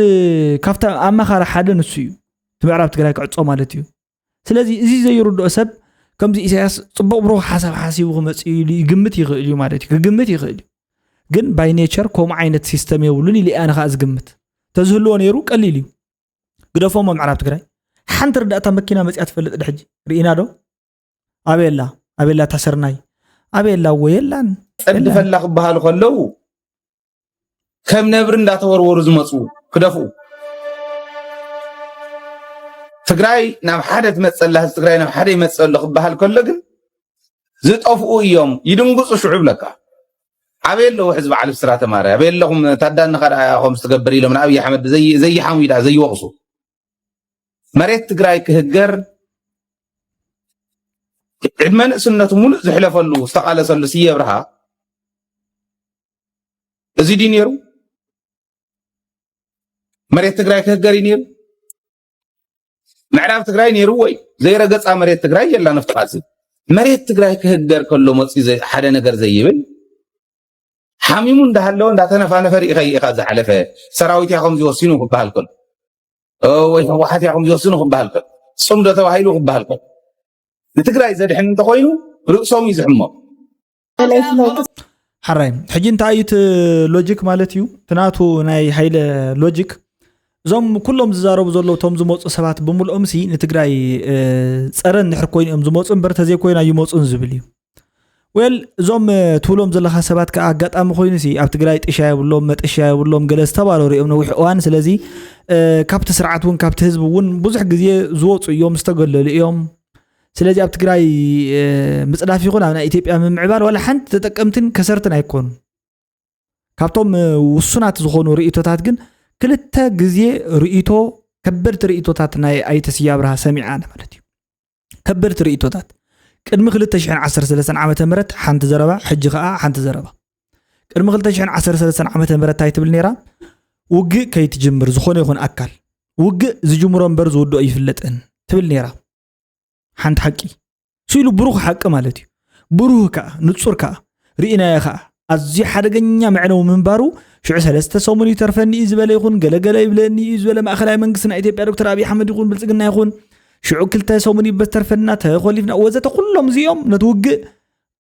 ካፍታ ኣማኻሪ ሓደ ንሱ እዩ ትምዕራብ ትግራይ ክዕጾ ማለት እዩ ስለዚ እዚ ዘይርድኦ ሰብ ከምዚ ኢሳያስ ጽቡቕ ብሩኽ ሓሳብ ሓሲቡ ክመጽእ ይግምት ይኽእል እዩ ማለት እዩ ክግምት ይኽእል እዩ ግን ባይ ኔቸር ከምኡ ዓይነት ሲስተም የብሉን ኢሉ ኣነ ከዓ ዝግምት ተዝህልዎ ነይሩ ቀሊል እዩ ግደፎም ምዕራብ ትግራይ ሓንቲ ርዳእታ መኪና መጽያ ትፈልጥ ድሕጂ ርኢና ዶ ኣቤላ ታሰርናይ ኣቤላ ወየላን ጸድፈላ ክበሃሉ ከለው ከም ነብር እንዳተወርወሩ ዝመጹ ክደፍኡ ትግራይ ናብ ሓደ ትመጸላ ትግራይ ናብ ሓደ ይመጸሉ ክበሃል ከሎ ግን ዝጠፍኡ እዮም ይድንግጹ ሽዑብ ለካ ኣቤለሁ ሕዝቢ ዓልፍ ስራ ተማረ ኣቤለኹም ታዳን ኸዳኹም ዝተገብር ኢሎም ንኣብይ ኣሕመድ ዘይሓሙዳ ዘይወቕሱ መሬት ትግራይ ክህገር ዕድመ ንእስነቱ ሙሉእ ዝሕለፈሉ ዝተቃለሰሉ ስየ ብርሃ እዚ ዲ ነይሩ መሬት ትግራይ ክህገር ነይሩ ምዕራብ ትግራይ ነይሩ ወይ ዘይረገጻ መሬት ትግራይ የላ ነፍጥቃሲ መሬት ትግራይ ክህገር ከሎ መጽእ ሓደ ነገር ዘይብል ሓሚሙ እንዳሃለው እንዳተነፋነፈ ሪኢኻ ኢኻ ዝሓለፈ ሰራዊት ያኹም ዝወስኑ ክበሃል ከሎ ወይ ህወሓት ያኹም ዝወስኑ ክበሃል ከሎ ጽምዶ ተባሂሉ ክበሃል ከሎ ንትግራይ ዘድሕን እንተኮይኑ ርእሶም ይዝሕሞ ሓራይ ሕጂ እንታይ እቲ ሎጂክ ማለት እዩ ትናቱ ናይ ሃይለ ሎጂክ እዞም ኩሎም ዝዛረቡ ዘለዉ ቶም ዝመፁ ሰባት ብምልኦም ሲ ንትግራይ ፀረ እንድሕር ኮይኑ እዮም ዝመፁ እምበር ተዘይ ኮይና ይመፁን ዝብል እዩ ወል እዞም ትብሎም ዘለኻ ሰባት ከዓ ኣጋጣሚ ኮይኑ ሲ ኣብ ትግራይ ጥሻ የብሎም መጥሻ የብሎም ገለ ዝተባለሩ እዮም ነዊሕ እዋን ስለዚ ካብቲ ስርዓት እውን ካብቲ ህዝቢ እውን ብዙሕ ግዜ ዝወፁ እዮም ዝተገለሉ እዮም ስለዚ ኣብ ትግራይ ምጽዳፍ ይኹን ኣብ ናይ ኢትዮጵያ ምምዕባል ወላ ሓንቲ ተጠቀምትን ከሰርትን ኣይኮኑ ካብቶም ውሱናት ዝኾኑ ርእይቶታት ግን ክልተ ግዜ ርእይቶ ከበድቲ ርእይቶታት ናይ ኣይተስያ ብርሃ ሰሚዓና ማለት እዩ ከበድቲ ርእይቶታት ቅድሚ 2013 ዓመተ ምህረት ሓንቲ ዘረባ ሕጂ ከዓ ሓንቲ ዘረባ ቅድሚ 2013 ዓመተ ምህረት ታይ ትብል ነይራ ውግእ ከይትጅምር ዝኾነ ይኹን ኣካል ውግእ ዝጅምሮ እምበር ዝውድኦ ይፍለጥን ትብል ነይራ ሓንቲ ሓቂ سيلو بروح حق مالتي بروح كا نتصور كا رئينا يا خا أزي حدقنيا معنا ومنبارو شو سلسته سومني ترفني إزبال يكون قلا يبلني إزبال ما أخلي منقسنا إيدي دكتور أبي حمد يقول بلسقنا يكون شو كلتا سومني بس ترفناتها خليفنا وزته كلهم زيهم نتوقع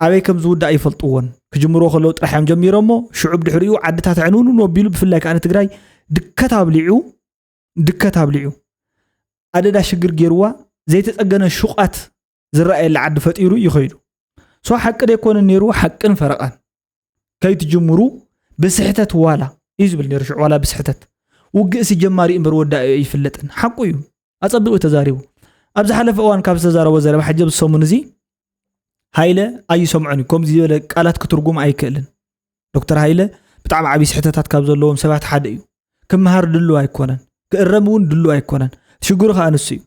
عليكم زود أي فلطون كجمرو خلو ترحم جميرمو شعوب دحريو عدتها عنون وبيلو بفلاك أنا تقراي دكتها بليعو عدد شجر جروا زي تتأجنا الشقات زرع اللي عد فتيرو يخيلو سو حق ده يكون النيرو حق فرقان كي تجمرو بسحتت ولا يزبل نرجع ولا بسحتت وقس جماري إمبر ودا يفلتن حقو يو أصدقوا تزاريو أبز حلف أوان كابس تزار وزارة بحجب الصومنزي هايلة أي سمعني كم زي لك قالت كترجم أي كلن دكتور هايلة بتعب عبي سحتت كابز اللهم سبعة حد يو كم مهار دلوا يكونن كرمون دلوا يكونن شجورها أنسي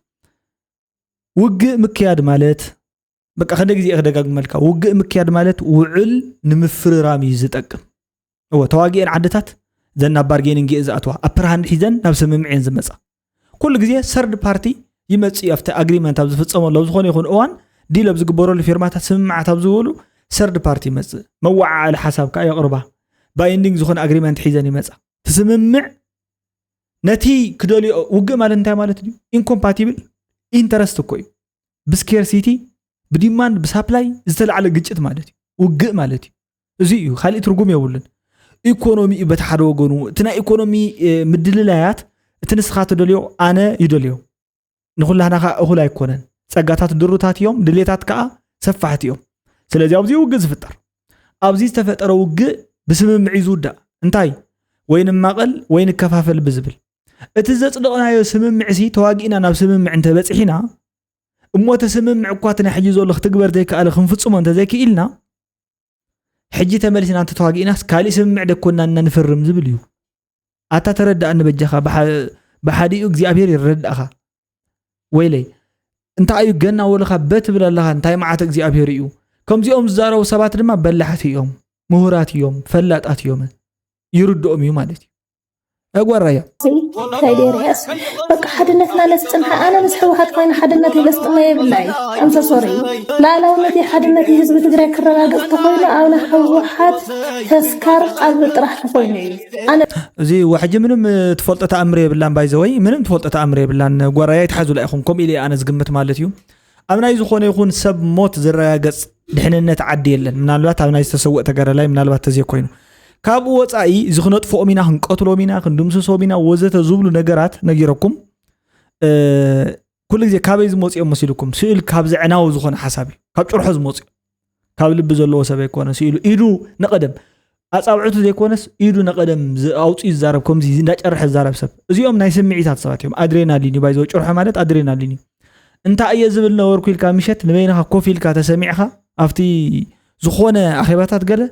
وق مكياد مالت بقى خدك زي أخدك ملكا وق مكياد مالت وعل نمفر رامي زتقم هو تواجي العدتات زنا بارجين نجي إذا أتوا أبرهن حزن نفس ممعين زمزة كل جزية سرد بارتي يمتسي أفتى أجريمنت تابز فتسمى الله زخون يكون أوان دي لبز جبروا الفيرمات تسمع تابزولو سرد بارتي مز موع على حسب كأي قربة بايندينج زخون أجريمنت حزن يمزة تسمع نتي كدولي وق مالنتا مالتني incompatible interest كوي بسكيرسيتي بديمان بسابلاي زتل على جيت مالتي وق مالتي زيو خالي ترجم يقولن إيكونومي بتحد وجنو تنا إيكونومي مدللايات تنسخات دوليو أنا يدوليو نقول لها أقول يكونن سجاتات دروتات يوم دليتات كا سفحت يوم سلازي أبزي وق زفتر أبزي استفتر وق بسم معيزودا انتاي وين المقل وين الكفافل بزبل اتزت لقنا يسمم معسي تواقينا ناب سمم انت بصحينا امو تسمم عقواتنا حجيزو لخ تكبر ديك على خنفصم انت زيك إلنا حجي تملسنا انت تواقينا كالي سمم دكونا نفرم زبليو اتا ترد ان بجخا بحدي اغزيابير يرد اخا ويلي انت ايو جنا ولخا بت بلا لها انت معات اغزيابير يو كم زيوم زارو سبات دما بلحت يوم مهورات يوم فلاتات يوم يردهم يوم مالتي أقول رأيه سيدي رياس بك حدنتنا لستنها أنا مسحوحات كاين حدنتي لستنها بالله أمسا صوري لا لو نتي حدنتي هزب تقرأ كرراقة تقوينا أو نحوحات تسكر قلب طرح تقويني أنا زي واحد منهم تفلت أمري بالله بايزوي منهم تفلت أمري بالله أقول رأيه يتحازوا لأخونكم إلي أنا زقمت مالتيو أمنا يزخون يكون سب موت زرراقة دحنا نتعدي لن من الوقت أمنا يستسوء تقرأ لاي من الوقت تزي كوينو كابو وصاي زخنط فوق مينا هنقتلو مينا خندمسسو مينا وزته زبلو نغرات نغيركم كل جزء كابيز موصي مسيلكم سئل كاب زعناو زخون حسابي كاب طرحز موصي كاب لب زلو سبا يكون سئلو ايدو نقدم اصابعته زيكونس ايدو نقدم اوصي زاربكم زي እንዳጨርح زارب سب ازيوم ناي سمعيታት سباتيوم ادرينالين بايزو ጭርح ማለት ادرينالين انت اي زبل نوركو ይልካ ምሸት ንበይናኻ ኮፍ ይልካ ተሰሚዕኻ አፍቲ ዝኾነ አኺባታት ገለ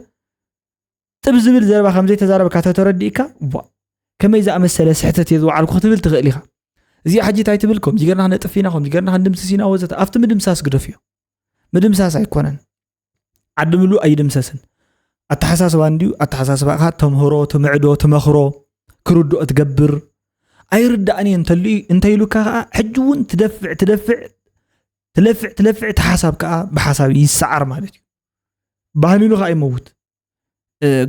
تبزبل زربا خمزي تزارب كاتترديكا كما إذا أمثل سحتت يذو على الكتبل تغليها زي حاجة تاي تبلكم جيرنا هنطفيناهم جيرنا هندمسسينا وزت أفت مدمساس قدفيو مدمساس أيقونن عدملو أي دمساسن التحساس وانديو التحساس بقى تمهرو تمعدو تمخرو كردو أتقبر أي رد أني انتيلو كا حجون تلفع تحساب كا بحساب يسعر مالتي بهنينو غاي موت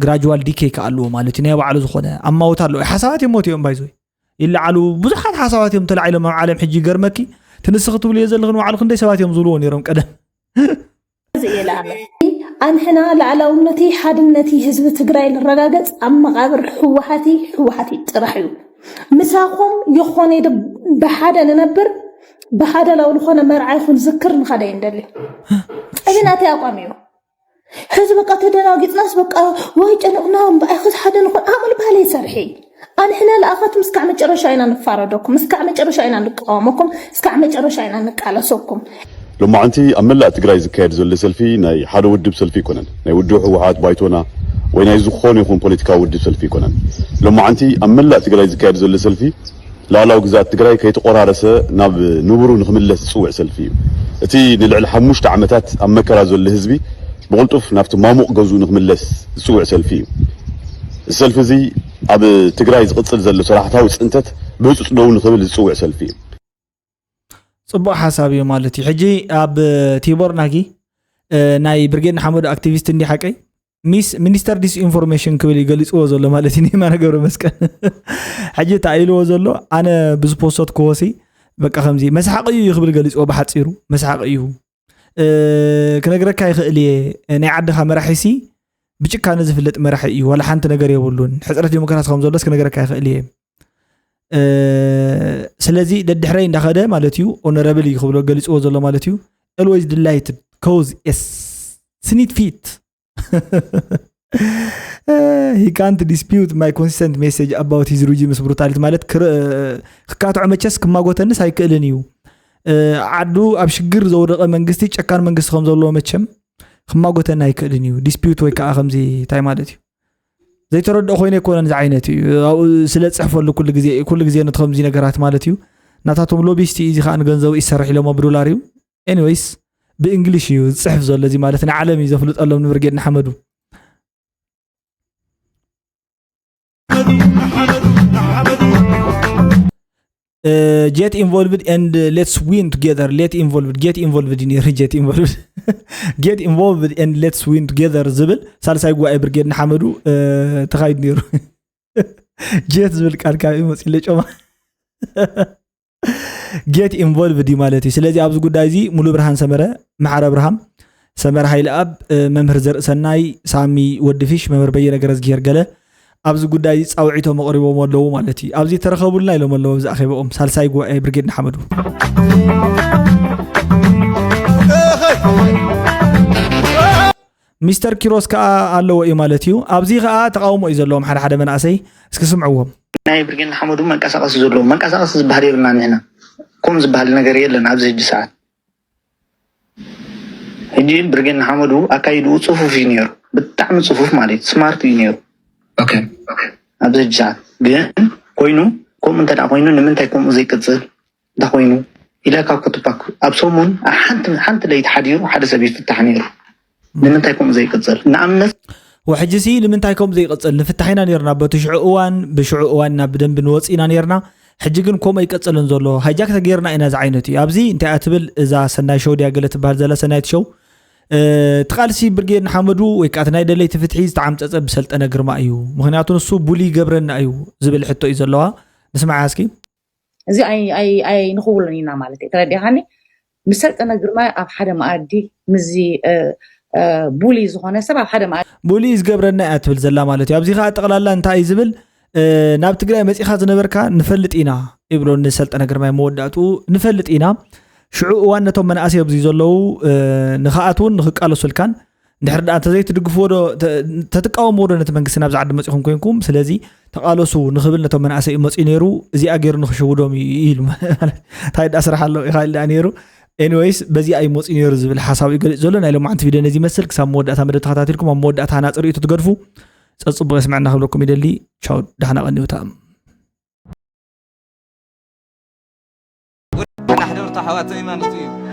gradual decay كالو مالتي نيا بعلو زخونه اما وتالو حسابات يموت يوم بايزوي الا علو بزحات حسابات يوم طلع لهم عالم حجي غرمكي تنسختوا لي يزلغنوا على خندي سبات يوم زلون يرم قدم زي لا ان هنا لعلومتي حدنتي حزب تግራይ للرغاغص اما قبر حوحاتي طرحيو مساقهم يخون بحدا ننبر بحدا لو لخونه مرعى يكون ذكر نخدي ندلي ابناتي اقاميو حزب قتدنا قطناس بقى واجنقنا باخذ حدا نكون عمل بالي سرحي انا هنا لاخذ مسكع مጨረሻይና نفاردكم مسكع مጨረሻይና نقاومكم مسكع مጨረሻይና نقالسكم لما انت املا تግራይ ዝካየድ ዘሎ ሰልፊ ናይ ሓደ ውድብ ሰልፊ ይኮነን ናይ ውድብ ህወሓት ባይቶና ወይ ናይ ዝኾነ ይኹን ፖለቲካዊ ውድብ ሰልፊ ይኮነን لما انت امላ ትግራይ ዝካየድ ዘሎ ሰልፊ ላላው ግዛት ትግራይ ከይተቆራረሰ ናብ ንብሩ ንኽምለስ ጽውዕ ሰልፊ እቲ ንልዕሊ 5 ዓመታት ኣብ መከራ ዘሎ ህዝቢ بقولتوف نافت ماموق جوزو نخملس سوع سلفي السلفي زي أب تجراي زقصل زل صراحة هاوس أنتت بس دون نخمل سوع سلفي صبح حسابي مالتي حجي اب تيبور ناكي ناي برجين حمود اكتيفيست اندي حقي ሚኒስተር ዲስ ኢንፎርሜሽን ክብል ይገልጽዎ ዘሎ ማለት እኔ ማነ ገብረ መስቀል حجي ታይልዎ ዘሎ ኣነ ብዙ ፖስት ኮሲ በቃ ከምዚ መስሓቅ እዩ ይኽብል ገልጽዎ በሓጺሩ መስሓቅ እዩ ክነግረካ ይኽእል ናይ ዓድኻ መራሒሲ ብጭካነ ዝፍለጥ መራሒ እዩ ወላ ሓንቲ ነገር የብሉን ሕጽረት ዲሞክራሲ ከም ዘሎስ ክነግረካ ይኽእል ስለዚ ደድሕረይ እንዳኸደ ማለት እዩ ኦነረብል ይኽብሎ ገልጽዎ ዘሎ ማለት እዩ always delighted cause is snit fit he can't dispute my consistent message about his regime's brutality ማለት ክካትዑ መቸስ ክማጎተንስ ኣይክእልን እዩ ዓዱ ኣብ ሽግር ዘወደቀ መንግስቲ ጨካን መንግስቲ ከም ዘሎ መቸም ክማጎተን ኣይክእልን እዩ ዲስፒዩት ወይ ከዓ ከምዚ ታይ ማለት እዩ ዘይተረድኦ ኮይነ ይኮነን ዝዓይነት እዩ ስለ ጽሕፈሉ ኩሉ ግዜ ነቲ ከምዚ ነገራት ማለት እዩ ናታቶም ሎቢስቲ እዚ ከዓ ገንዘብ ይሰርሕ ኢሎም ብዶላር እዩ anyways በእንግሊሽ እዩ ጽሕፍ ዘሎ እዚ ማለት ናይ ዓለም ይዘፍልጠሎም ንብርጌድና ሐመዱ get involved and let's win together get involved in get involved get involved and let's win together ዝብል ሳልሳይ ጉባኤ ብርጌድና ሐመዱ ተኻይድ ነይሩ jet ዝብል ቃል ካቢ መጽለ ጮማ get involved ማለት እዩ ስለዚህ ኣብዚ ጉዳይ እዚ ሙሉ ብርሃን ሰመረ ማዕረ ብርሃም ሰመረ ኃይለ አብ መምህር ዘርእሰናይ ሳሚ ወድፊሽ መምህር በየነ ገረዝ ጊር ገለ ኣብዚ ጉዳይ ጻውዒቶ መቅሪቦም ኣለዉ ማለት እዩ ኣብዚ ተረኸቡልና ኢሎም ኣለዉ ዝኣኺቦም ሳልሳይ ጉባኤ ብርጌድና ሐመዱ ሚስተር ኪሮስ ከዓ ኣለዎ እዩ ማለት እዩ ኣብዚ ከዓ ተቃውሞ እዩ ዘለዎም ሓደ መናእሰይ እስኪ ስምዕዎም ናይ ብርጌድና ሐመዱ መንቀሳቀስ ዘለዎ መንቀሳቀስ ዝበሃል የብልና ንሕና ኩም ዝበሃል ነገር የለን ኣብዚ ሕጂ ሰዓት ሕጂ ብርጌድና ሐመዱ ኣካይዱ ጽፉፍ እዩ ነይሩ ብጣዕሚ ጽፉፍ ማለት ስማርት እዩ ነይሩ ኦኬ ኣብዚ ሕጂ ሰዓት ግን ኮይኑ ከምኡ እንተዳ ኮይኑ ንምንታይ ከምኡ ዘይቅፅል እንታ ኮይኑ ኢላካ ክትባክ ኣብ ሰሙን ሓንቲ ለይቲ ሓዲሩ ሓደ ሰብ ይፍታሕ ነይሩ ንምንታይ ከምኡ ዘይቅፅል ንኣብነት وحجسي لمنتاي كوم زي قصل نفتحينا نيرنا بتشعو اوان بشعو اوان بدنب نوصينا نيرنا حجيكن كوم يقصلن زلو هايجاك تغيرنا انا زعينتي ابزي انت اتبل اذا سناي شو ديا قلت بهال زلا سنايت شو تقالسي برجين حمدو ويكاتناي دلي تفتحي تعم تصب سلطنه غرما ايو مخنياتو نسو بولي غبرنا ايو زبل حتو يزلوا نسمع اسكي زي اي نخولنينا مالتي ترديهاني مسلطنه غرما اب حدا مادي مزي بولي زخونه سبب حدا ما بولي ዝገብረና ኣትብል ዘላ ማለት እዩ ኣብዚ ኻ ጠቅላላ እንታይ ዝብል ናብ ትግራይ መጺኻ ዝነበርካ ንፈልጥ ኢና ይብሎ ንሰልጠነ ግርማይ መወዳቱ ንፈልጥ ኢና ሽዑ ዋነቶም መናእሰይ ኣብዚ ዘለው ንኻኣቱን ንኽቃለሱልካን እንድሕር ዳኣ ተዘይትድግፍዎ ዶ ተተቃወሙ ዶ ነቲ መንግስቲ ናብ ዝዓዲ መጺኹም ኮይንኩም ስለዚ ተቃለሱ ንኽብል ነቶም መናእሰይ መጺ ነይሩ እዚ ኣገይሩ ንኽሽውዶም ኢሉ እንታይ ዳስራሓሎ ይኻል ዳ ነይሩ anyways بزي اي موصي نير زبل حساب يقول زلون اي لما انت فيديو نزي مسل كسام موداتا مد تخاتاتلكم موداتا نا صريتو تغدفو صصبو يسمعنا خبلكم يدلي تشاو دحنا قنيوتا انا حضرت حواتي ما نستيو